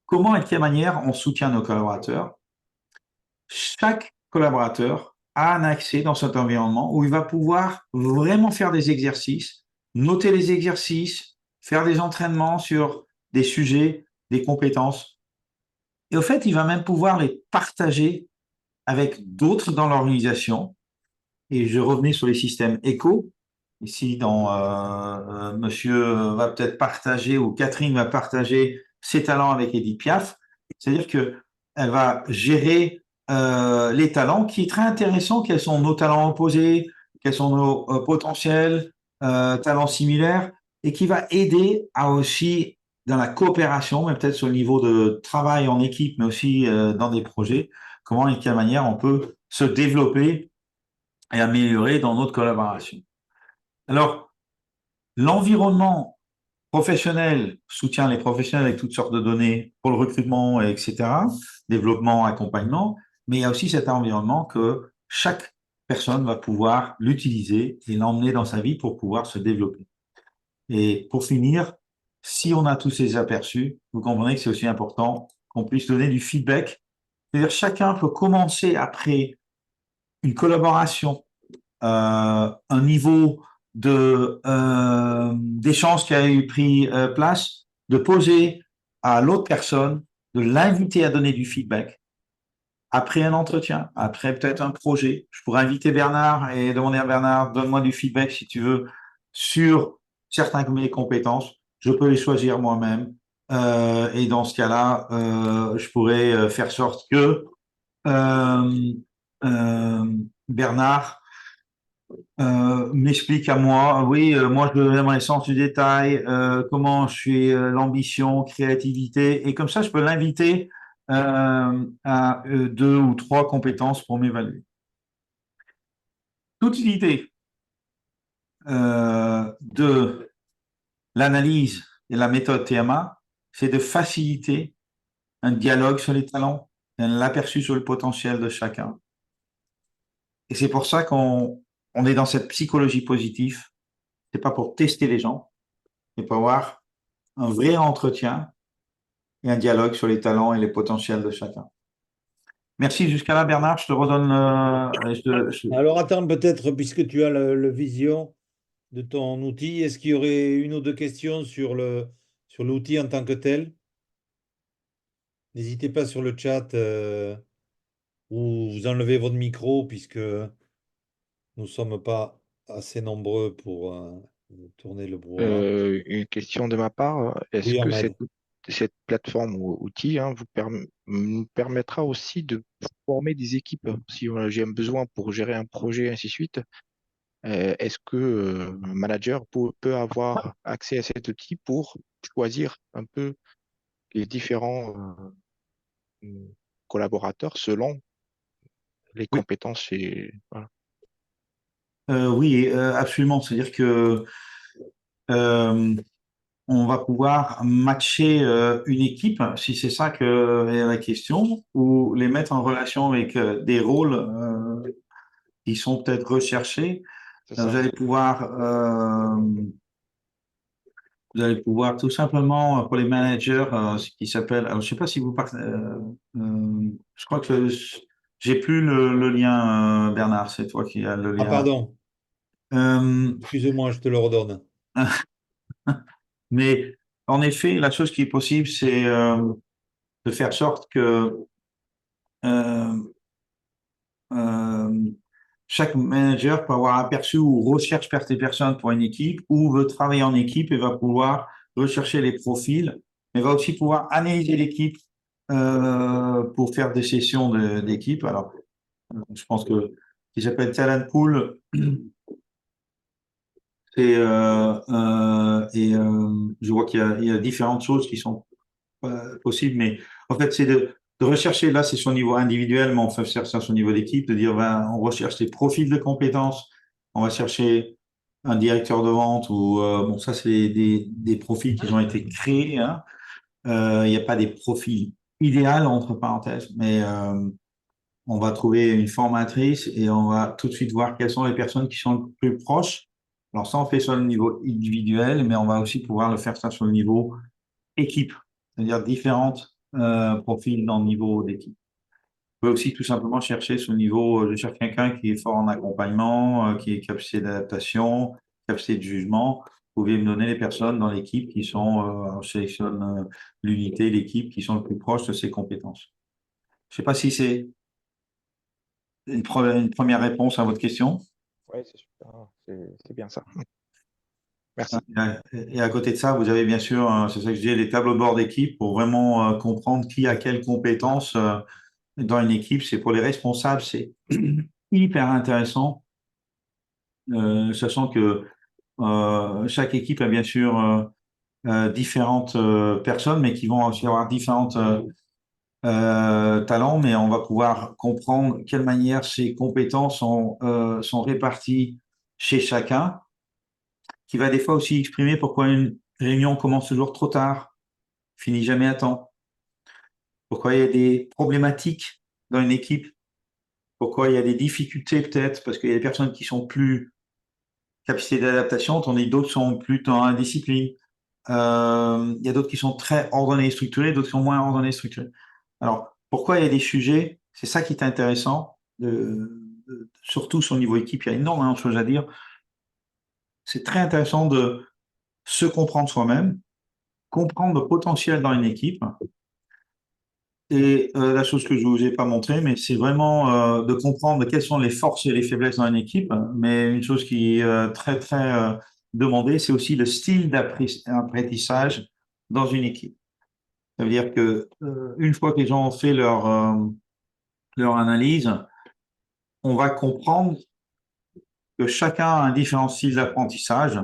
comment et de quelle manière on soutient nos collaborateurs. Chaque collaborateur a un accès dans cet environnement où il va pouvoir vraiment faire des exercices, noter les exercices, faire des entraînements sur des sujets, des compétences. Et au fait, il va même pouvoir les partager avec d'autres dans l'organisation. Et je revenais sur les systèmes éco. Ici, Monsieur va peut-être partager ou Catherine va partager ses talents avec Edith Piaf. C'est-à-dire que elle va gérer les talents, qui est très intéressant. Quels sont nos talents opposés, quels sont nos potentiels talents similaires, et qui va aider à aussi dans la coopération, mais peut-être sur le niveau de travail en équipe, mais aussi dans des projets, comment et de quelle manière on peut se développer et améliorer dans notre collaboration. Alors, l'environnement professionnel soutient les professionnels avec toutes sortes de données pour le recrutement, etc., développement, accompagnement, mais il y a aussi cet environnement que chaque personne va pouvoir l'utiliser et l'emmener dans sa vie pour pouvoir se développer. Et pour finir, si on a tous ces aperçus, vous comprenez que c'est aussi important qu'on puisse donner du feedback. C'est-à-dire chacun peut commencer après une collaboration un niveau d'échange qui a eu pris place, de poser à l'autre personne, de l'inviter à donner du feedback. Après un entretien, après peut-être un projet, je pourrais inviter Bernard et demander à Bernard, donne-moi du feedback si tu veux sur certaines de mes compétences. Je peux les choisir moi-même. Et dans ce cas-là, je pourrais faire sorte que euh, Bernard m'explique à moi, oui, moi je veux vraiment l'essence du détail, comment je suis, l'ambition, créativité, et comme ça je peux l'inviter à 2 ou 3 compétences pour m'évaluer. Toute l'idée de l'analyse et la méthode TMA, c'est de faciliter un dialogue sur les talents, un aperçu sur le potentiel de chacun. Et c'est pour ça qu'on est dans cette psychologie positive. C'est pas pour tester les gens, mais pour avoir un vrai entretien et un dialogue sur les talents et les potentiels de chacun. Merci jusqu'à là, Bernard. Je te redonne. Alors attends, peut-être, puisque tu as le vision de ton outil, est-ce qu'il y aurait une ou deux questions sur sur l'outil en tant que tel? N'hésitez pas sur le chat ou vous enlevez votre micro puisque nous ne sommes pas assez nombreux pour tourner le brouhaha. Une question de ma part, est-ce Oui, que Ahmed. cette plateforme ou outil hein, nous permettra aussi de former des équipes? Si j'ai un besoin pour gérer un projet, ainsi de suite, est-ce que un manager peut avoir accès à cet outil pour choisir un peu les différents collaborateurs selon les Oui, compétences et voilà. oui, absolument. C'est-à-dire que euh, on va pouvoir matcher une équipe, si c'est ça que est la question, ou les mettre en relation avec des rôles qui sont peut-être recherchés. C'est Vous ça. allez pouvoir Vous allez pouvoir tout simplement, pour les managers, ce qui s'appelle, alors je sais pas si vous partez, je crois que j'ai plus le lien, Bernard, c'est toi qui as le Ah, lien. pardon, Euh, excuse-moi, je te le redonne. Mais en effet, la chose qui est possible, c'est de faire sorte que euh, euh, chaque manager peut avoir aperçu ou recherche des personnes pour une équipe ou veut travailler en équipe et va pouvoir rechercher les profils, mais va aussi pouvoir analyser l'équipe pour faire des sessions d'équipe. Alors, je pense que qui s'appelle Talent Pool, je vois il y a différentes choses qui sont possible, mais en fait, c'est de rechercher, là, c'est son niveau individuel, mais on fait faire ça à son niveau d'équipe, de dire, ben, on recherche des profils de compétences, on va chercher un directeur de vente ou, bon, ça, c'est des profils qui ont été créés, hein. Il n'y a pas des profils idéaux, entre parenthèses, mais on va trouver une formatrice et on va tout de suite voir quelles sont les personnes qui sont le plus proches. Alors, ça, on fait sur le niveau individuel, mais on va aussi pouvoir le faire ça sur le niveau équipe, c'est-à-dire différentes profils dans le niveau d'équipe. On peut aussi tout simplement chercher ce niveau, je cherche quelqu'un qui est fort en accompagnement, qui est capacité d'adaptation, capacité de jugement. Vous pouvez me donner les personnes dans l'équipe qui sont, je sélectionne l'unité, l'équipe qui sont le plus proches de ces compétences. Je ne sais pas si c'est une première réponse à votre question. Ouais, c'est super, c'est bien ça. Merci. Et à côté de ça, vous avez bien sûr, c'est ça que je dis, les tableaux de bord d'équipe pour vraiment comprendre qui a quelles compétences dans une équipe. C'est pour les responsables, c'est hyper intéressant, sachant que chaque équipe a bien sûr différentes personnes, mais qui vont aussi avoir différentes talents, mais on va pouvoir comprendre quelle manière ces compétences sont réparties chez chacun, qui va des fois aussi exprimer pourquoi une réunion commence toujours trop tard, finit jamais à temps, pourquoi il y a des problématiques dans une équipe, pourquoi il y a des difficultés peut-être, parce qu'il y a des personnes qui sont plus capacité d'adaptation, tandis que d'autres sont plus dans la discipline. Il y a d'autres qui sont très ordonnés et structurés, d'autres qui sont moins ordonnés et structurés. Alors, pourquoi il y a des sujets? C'est ça qui est intéressant, surtout sur le niveau équipe, il y a énormément de choses à dire. C'est très intéressant de se comprendre soi-même, comprendre le potentiel dans une équipe. Et la chose que je vous ai pas montré, mais c'est vraiment de comprendre quelles sont les forces et les faiblesses dans une équipe. Mais une chose qui est très, très demandée, c'est aussi le style d'apprentissage dans une équipe. Ça veut dire que une fois que les gens ont fait leur analyse, on va comprendre que chacun a un différent style d'apprentissage.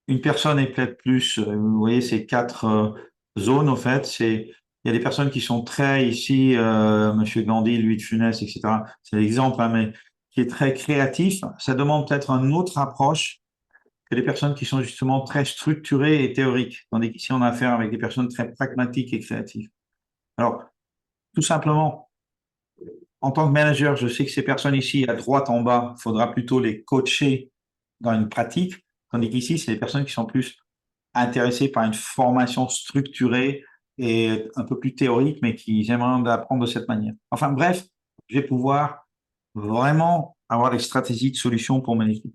Une personne est peut-être plus, vous voyez, ces quatre zones, en fait, il y a des personnes qui sont très ici, Monsieur Gandhi, Louis de Funès, etc. C'est l'exemple, hein, mais qui est très créatif. Ça demande peut-être une autre approche que des personnes qui sont justement très structurées et théoriques. Tandis qu'ici, on a affaire avec des personnes très pragmatiques et créatives. Alors, tout simplement, en tant que manager, je sais que ces personnes ici, à droite en bas, il faudra plutôt les coacher dans une pratique. Tandis qu'ici, c'est des personnes qui sont plus intéressés par une formation structurée et un peu plus théorique, mais qui aimeraient apprendre de cette manière. Enfin bref, je vais pouvoir vraiment avoir des stratégies de solutions pour mon équipe.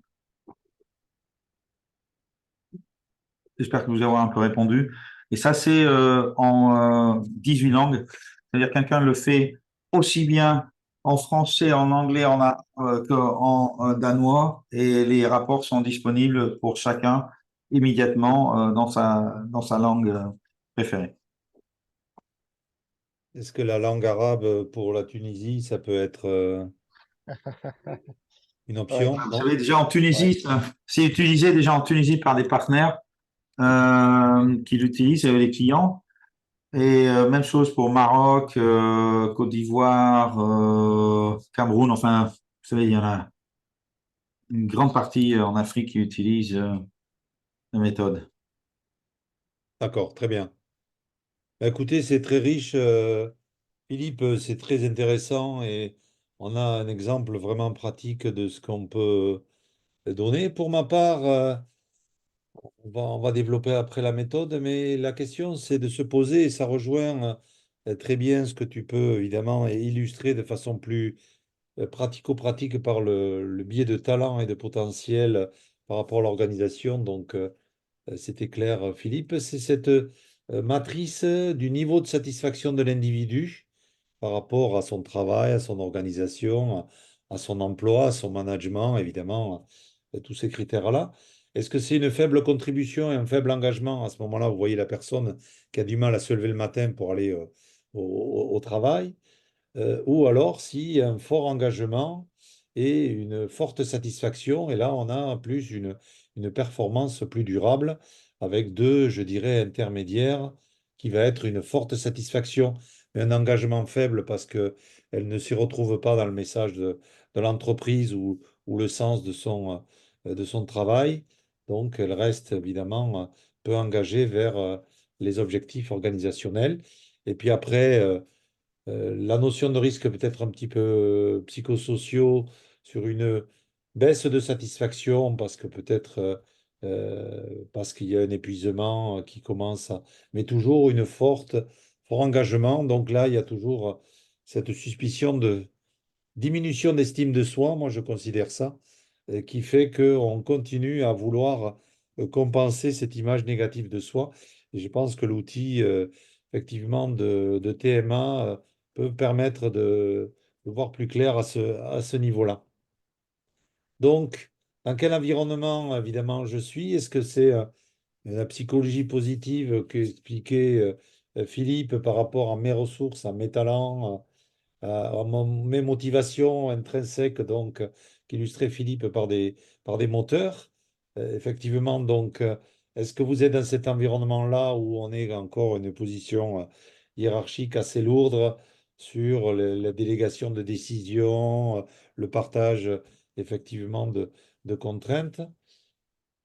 J'espère que vous avez un peu répondu. Et ça, c'est en 18 langues. C'est-à-dire que quelqu'un le fait aussi bien en français, en anglais, qu'en danois, et les rapports sont disponibles pour chacun immédiatement dans sa langue préférée. Est-ce que la langue arabe pour la Tunisie, ça peut être une Ouais, option, Vous non? savez, déjà en ouais. Tunisie, c'est utilisé déjà en Tunisie par des partenaires qui l'utilisent, les clients. Et même chose pour Maroc, Côte d'Ivoire, Cameroun, enfin, vous savez, il y en a une grande partie en Afrique qui utilise la méthode. D'accord, très bien. Bah, écoutez, c'est très riche, Philippe, c'est très intéressant et on a un exemple vraiment pratique de ce qu'on peut donner. Pour ma part, on va développer après la méthode, mais la question, c'est de se poser et ça rejoint très bien ce que tu peux évidemment illustrer de façon plus pratico-pratique par le biais de talent et de potentiel par rapport à l'organisation. Donc, c'était clair, Philippe. C'est cette matrice du niveau de satisfaction de l'individu par rapport à son travail, à son organisation, à son emploi, à son management, évidemment, tous ces critères-là. Est-ce que c'est une faible contribution et un faible engagement? À ce moment-là, vous voyez la personne qui a du mal à se lever le matin pour aller au travail, ou alors si un fort engagement et une forte satisfaction, et là on a plus une performance plus durable avec deux, je dirais, intermédiaires, qui va être une forte satisfaction, mais un engagement faible parce qu'elle ne s'y retrouve pas dans le message de l'entreprise ou le sens de son travail. Donc elle reste évidemment peu engagée vers les objectifs organisationnels. Et puis après, la notion de risque peut-être un petit peu psychosociaux sur une baisse de satisfaction parce que peut-être parce qu'il y a un épuisement qui commence mais toujours une fort engagement. Donc là, il y a toujours cette suspicion de diminution d'estime de soi, moi je considère ça, qui fait qu'on continue à vouloir compenser cette image négative de soi. Et je pense que l'outil, effectivement, de TMA peut permettre de voir plus clair à ce niveau-là. Donc, dans quel environnement, évidemment, je suis? Est-ce que c'est la psychologie positive qu'expliquait Philippe par rapport à mes ressources, à mes talents? Mes motivations intrinsèques, donc, qu'illustrait Philippe par des moteurs. Effectivement, donc, est-ce que vous êtes dans cet environnement-là où on est encore une position hiérarchique assez lourde sur la délégation de décisions, le partage, effectivement, de contraintes?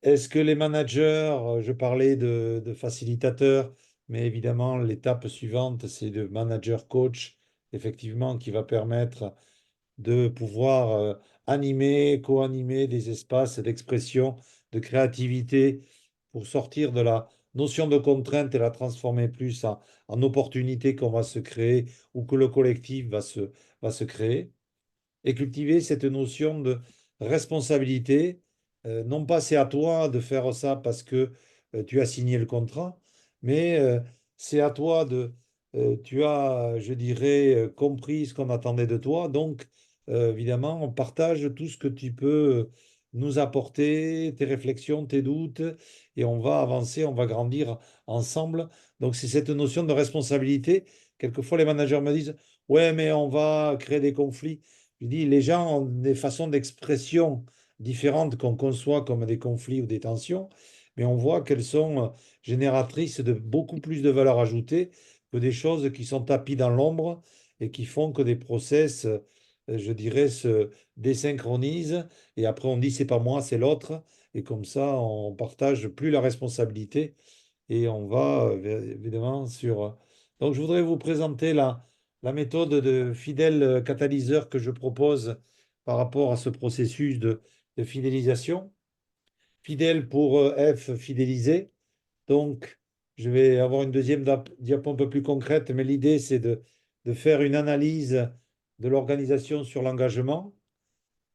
Est-ce que les managers, je parlais de facilitateurs, mais évidemment, l'étape suivante, c'est de manager-coach, effectivement, qui va permettre de pouvoir animer, co-animer des espaces d'expression, de créativité pour sortir de la notion de contrainte et la transformer plus en opportunité qu'on va se créer ou que le collectif va se créer et cultiver cette notion de responsabilité. Non pas c'est à toi de faire ça parce que tu as signé le contrat, mais c'est à toi tu as, je dirais, compris ce qu'on attendait de toi. Donc, évidemment, on partage tout ce que tu peux nous apporter, tes réflexions, tes doutes, et on va avancer, on va grandir ensemble. Donc, c'est cette notion de responsabilité. Quelquefois, les managers me disent, ouais, mais on va créer des conflits. Je dis, les gens ont des façons d'expression différentes qu'on conçoit comme des conflits ou des tensions, mais on voit qu'elles sont génératrices de beaucoup plus de valeur ajoutée que des choses qui sont tapies dans l'ombre et qui font que des process, je dirais, se désynchronisent. Et après, on dit, c'est pas moi, c'est l'autre. Et comme ça, on partage plus la responsabilité et on va évidemment sur. Donc, je voudrais vous présenter la méthode de fidèle catalyseur que je propose par rapport à ce processus de fidélisation. Fidèle pour F, fidéliser. Donc, je vais avoir une deuxième diapo un peu plus concrète, mais l'idée, c'est de faire une analyse de l'organisation sur l'engagement,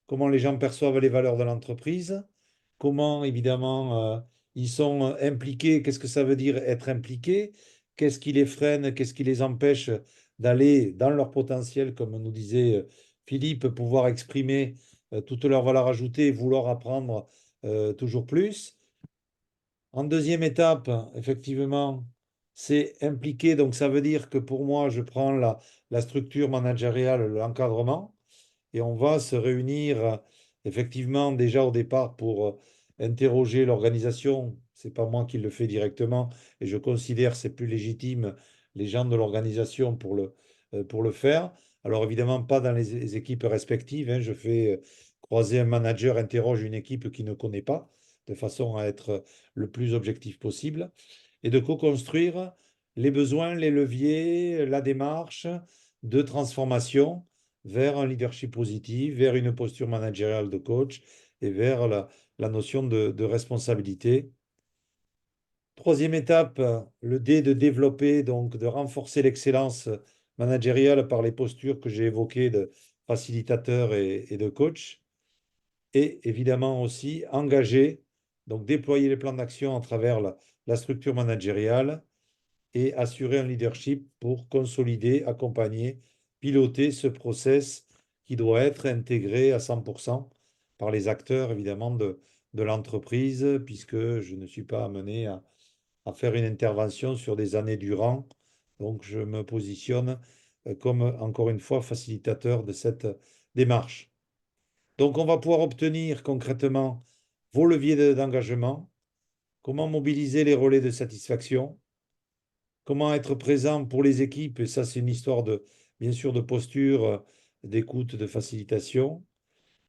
comment les gens perçoivent les valeurs de l'entreprise, comment évidemment ils sont impliqués, qu'est-ce que ça veut dire être impliqué, qu'est-ce qui les freine, qu'est-ce qui les empêche d'aller dans leur potentiel, comme nous disait Philippe, pouvoir exprimer toute leur valeur ajoutée et vouloir apprendre toujours plus. En deuxième étape, effectivement, c'est impliqué, donc ça veut dire que pour moi, je prends la structure managériale, l'encadrement et on va se réunir effectivement déjà au départ pour interroger l'organisation. C'est pas moi qui le fais directement et je considère c'est plus légitime les gens de l'organisation pour le faire. Alors évidemment pas dans les équipes respectives, hein. Je fais croiser un manager, interroge une équipe qui ne connaît pas, de façon à être le plus objectif possible et de co-construire les besoins, les leviers, la démarche de transformation vers un leadership positif, vers une posture managériale de coach et vers la notion de responsabilité. Troisième étape, le D de développer, donc de renforcer l'excellence managériale par les postures que j'ai évoquées de facilitateur et de coach. et évidemment aussi engager, donc déployer les plans d'action à travers la structure managériale et assurer un leadership pour consolider, accompagner, piloter ce process qui doit être intégré à 100% par les acteurs, évidemment, de l'entreprise, puisque je ne suis pas amené à faire une intervention sur des années durant. Donc, je me positionne comme, encore une fois, facilitateur de cette démarche. Donc, on va pouvoir obtenir concrètement vos leviers d'engagement, comment mobiliser les relais de satisfaction, comment être présent pour les équipes, et ça c'est une histoire de, bien sûr, de posture, d'écoute, de facilitation,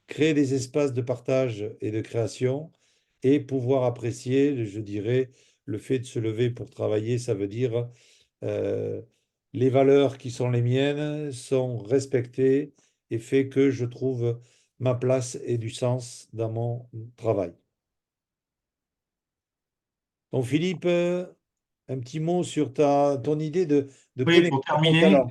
créer des espaces de partage et de création, et pouvoir apprécier, je dirais, le fait de se lever pour travailler, ça veut dire euh, les valeurs qui sont les miennes sont respectées et fait que je trouve ma place et du sens dans mon travail. Donc Philippe, un petit mot sur ton idée de Oui, connexion au talent.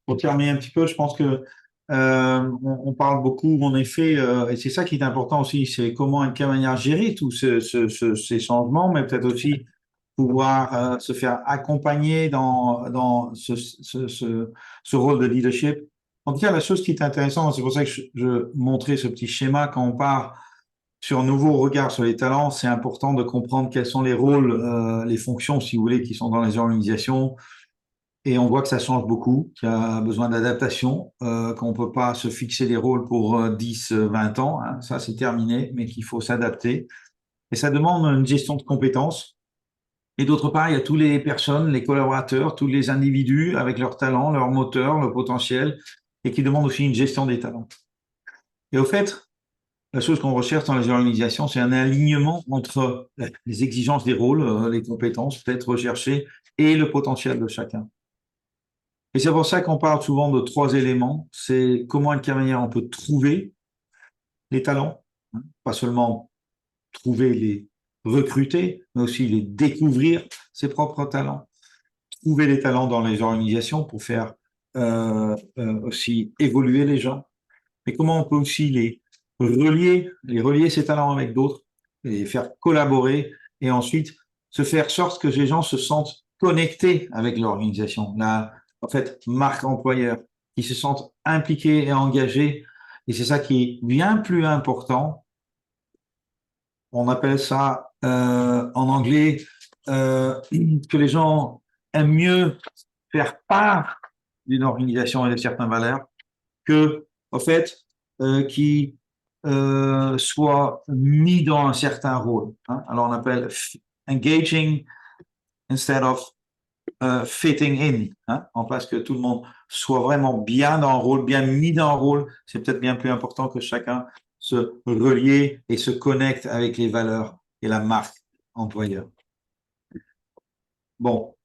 pour terminer un petit peu, je pense que on parle beaucoup, en effet, et c'est ça qui est important aussi, c'est comment et de quelle manière gérer tous ces changements, mais peut-être aussi pouvoir se faire accompagner dans ce rôle de leadership. En tout cas, la chose qui est intéressante, c'est pour ça que je montrais ce petit schéma quand on part sur un nouveau regard sur les talents, c'est important de comprendre quels sont les rôles, les fonctions, si vous voulez, qui sont dans les organisations. Et on voit que ça change beaucoup, qu'il y a besoin d'adaptation, qu'on ne peut pas se fixer des rôles pour 10, 20 ans, hein, ça c'est terminé, mais qu'il faut s'adapter. Et ça demande une gestion de compétences. Et d'autre part, il y a toutes les personnes, les collaborateurs, tous les individus avec leurs talents, leurs moteurs, le potentiel, et qui demandent aussi une gestion des talents. Et au fait, la chose qu'on recherche dans les organisations, c'est un alignement entre les exigences des rôles, les compétences peut-être recherchées, et le potentiel de chacun. Et c'est pour ça qu'on parle souvent de trois éléments. C'est comment et de quelle manière on peut trouver les talents, hein, pas seulement trouver les recruter, mais aussi les découvrir, ses propres talents. Trouver les talents dans les organisations pour faire aussi évoluer les gens. Mais comment on peut aussi les relier ces talents avec d'autres, les faire collaborer et ensuite se faire sorte que les gens se sentent connectés avec l'organisation. La, en fait, marque employeur, qui se sentent impliqués et engagés. Et c'est ça qui est bien plus important. On appelle ça en anglais que les gens aiment mieux faire part d'une organisation et de certaines valeurs que, en fait, qui soit mis dans un certain rôle, hein. Alors on appelle engaging instead of fitting in, hein. En place que tout le monde soit vraiment bien dans le rôle, bien mis dans le rôle. C'est peut-être bien plus important que chacun se relie et se connecte avec les valeurs et la marque employeur. Bon,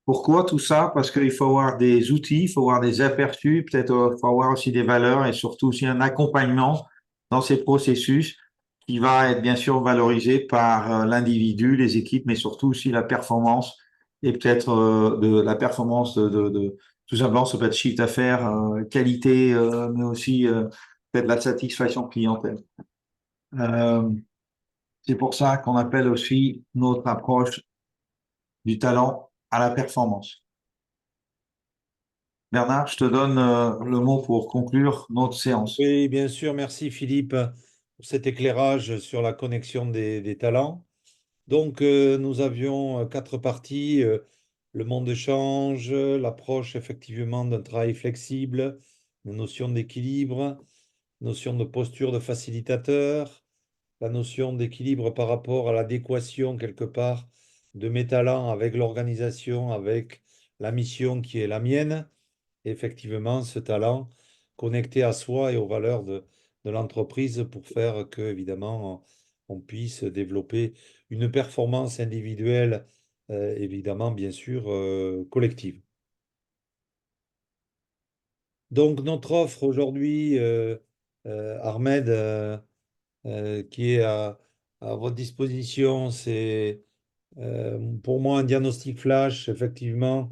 pourquoi tout ça? Parce qu'il faut avoir des outils, il faut avoir des aperçus, peut-être il faut avoir aussi des valeurs et surtout aussi un accompagnement dans ces processus qui va être bien sûr valorisé par l'individu, les équipes, mais surtout aussi la performance et peut-être de la performance de tout simplement, ça peut être chiffre d'affaires, qualité, mais aussi peut-être la satisfaction clientèle. Euh, c'est pour ça qu'on appelle aussi notre approche du talent à la performance. Bernard, je te donne le mot pour conclure notre séance. Oui, bien sûr, merci Philippe pour cet éclairage sur la connexion des talents. Donc, nous avions quatre parties, le monde change, l'approche effectivement d'un travail flexible, la notion d'équilibre, notion de posture de facilitateur, la notion d'équilibre par rapport à l'adéquation quelque part de mes talents avec l'organisation, avec la mission qui est la mienne. Et effectivement, ce talent connecté à soi et aux valeurs de l'entreprise pour faire que, évidemment, on puisse développer une performance individuelle, évidemment, bien sûr, collective. Donc, notre offre aujourd'hui, Ahmed, qui est à votre disposition, c'est pour moi un diagnostic flash, effectivement,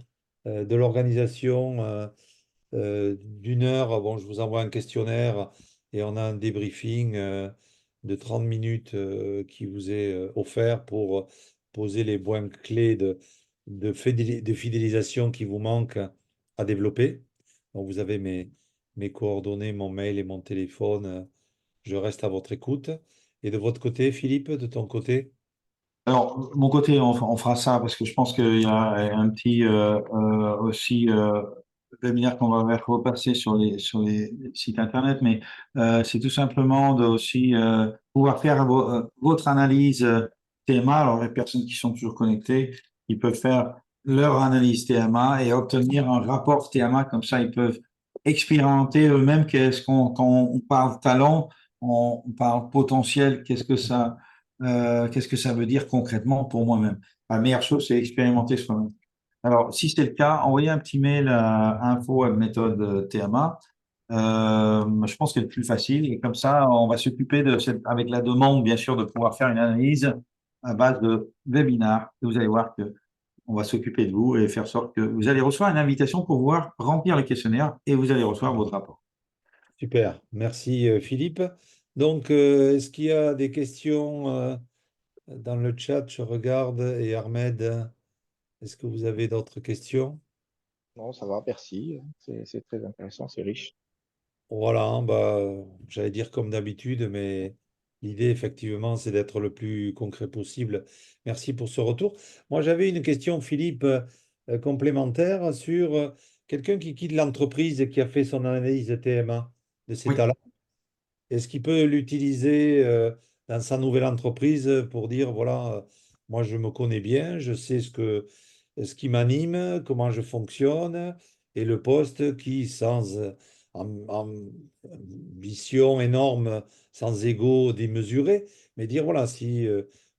de l'organisation d'une heure. Bon, je vous envoie un questionnaire et on a un débriefing. de 30 minutes qui vous est offert pour poser les points clés de fidélisation qui vous manquent à développer. Donc, vous avez mes coordonnées, mon mail et mon téléphone. Je reste à votre écoute. Et de votre côté, Philippe, de ton côté? Alors, mon côté, on fera ça parce que je pense qu'il y a un petit aussi webinaire qu'on va repasser sur les sites internet, mais c'est tout simplement de aussi pouvoir faire votre analyse TMA. Alors, les personnes qui sont toujours connectées, ils peuvent faire leur analyse TMA et obtenir un rapport TMA. Comme ça, ils peuvent expérimenter eux-mêmes quand on parle talent, on parle potentiel, qu'est-ce que ça veut dire concrètement pour moi-même? La meilleure chose, c'est expérimenter soi-même. Alors, si c'est le cas, envoyez un petit mail à info@méthode TMA. Je pense que c'est le plus facile. Et comme ça, on va s'occuper avec la demande, bien sûr, de pouvoir faire une analyse à base de webinaire. Et vous allez voir que on va s'occuper de vous et faire en sorte que vous allez recevoir une invitation pour pouvoir remplir le questionnaire et vous allez recevoir votre rapport. Super, merci Philippe. Donc, est-ce qu'il y a des questions dans le chat? Je regarde. Et Ahmed, est-ce que vous avez d'autres questions? Non, ça va, merci. C'est très intéressant, c'est riche. Voilà, hein, bah, j'allais dire comme d'habitude, mais l'idée, effectivement, c'est d'être le plus concret possible. Merci pour ce retour. Moi, j'avais une question, Philippe, complémentaire sur quelqu'un qui quitte l'entreprise et qui a fait son analyse TMA de ses Oui. talents. Est-ce qu'il peut l'utiliser dans sa nouvelle entreprise pour dire, voilà, moi je me connais bien, je sais ce qui m'anime, comment je fonctionne, et le poste qui, sans ambition énorme, sans ego démesuré, mais dire, voilà, si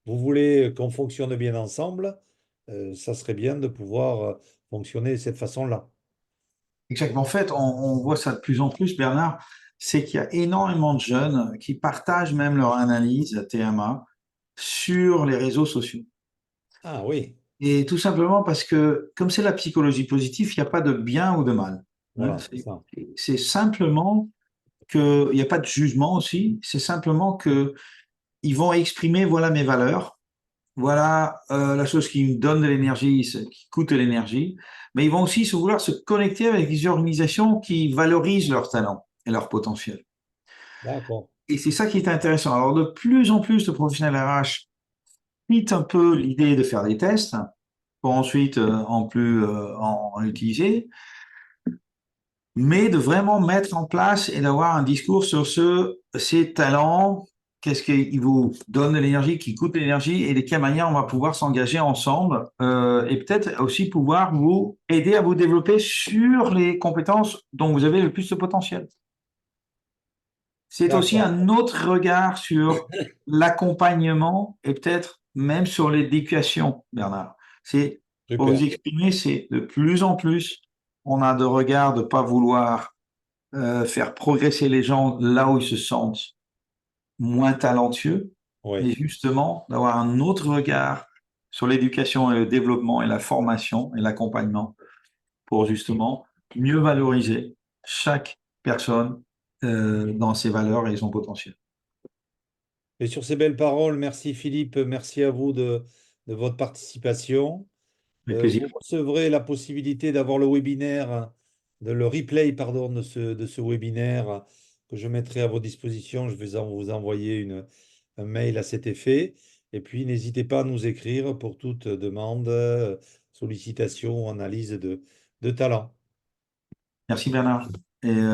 vous voulez qu'on fonctionne bien ensemble, ça serait bien de pouvoir fonctionner de cette façon-là. Exactement. En fait, on voit ça de plus en plus, Bernard, c'est qu'il y a énormément de jeunes qui partagent même leur analyse TMA sur les réseaux sociaux. Ah oui, Et tout simplement parce que, comme c'est la psychologie positive, il n'y a pas de bien ou de mal. Hein. voilà, c'est ça. C'est simplement que, il n'y a pas de jugement aussi, c'est simplement que ils vont exprimer, voilà mes valeurs, voilà la chose qui me donne de l'énergie, qui coûte de l'énergie, mais ils vont aussi vouloir se connecter avec des organisations qui valorisent leurs talents et leur potentiel. D'accord. Et c'est ça qui est intéressant. Alors, de plus en plus de professionnels RH quittent un peu l'idée de faire des tests pour ensuite en utiliser, mais de vraiment mettre en place et d'avoir un discours sur ces talents, qu'est-ce qui vous donne de l'énergie, qui coûte de l'énergie et de quelle manière on va pouvoir s'engager ensemble et peut-être aussi pouvoir vous aider à vous développer sur les compétences dont vous avez le plus de potentiel. C'est aussi D'accord. un autre regard sur l'accompagnement et peut-être même sur l'éducation, Bernard. C'est, pour vous Super. exprimer, c'est de plus en plus, on a de regard de ne pas vouloir faire progresser les gens là où ils se sentent moins talentueux, Oui. mais justement d'avoir un autre regard sur l'éducation et le développement et la formation et l'accompagnement pour justement mieux valoriser chaque personne dans ses valeurs et son potentiel. Et sur ces belles paroles, merci Philippe, merci à vous de votre participation. Avec plaisir. Vous recevrez la possibilité d'avoir le webinaire, de le replay, pardon, de ce webinaire que je mettrai à vos dispositions. Je vais vous envoyer un mail à cet effet. Et puis, n'hésitez pas à nous écrire pour toute demande, sollicitation ou analyse de talent. Merci Bernard. Et,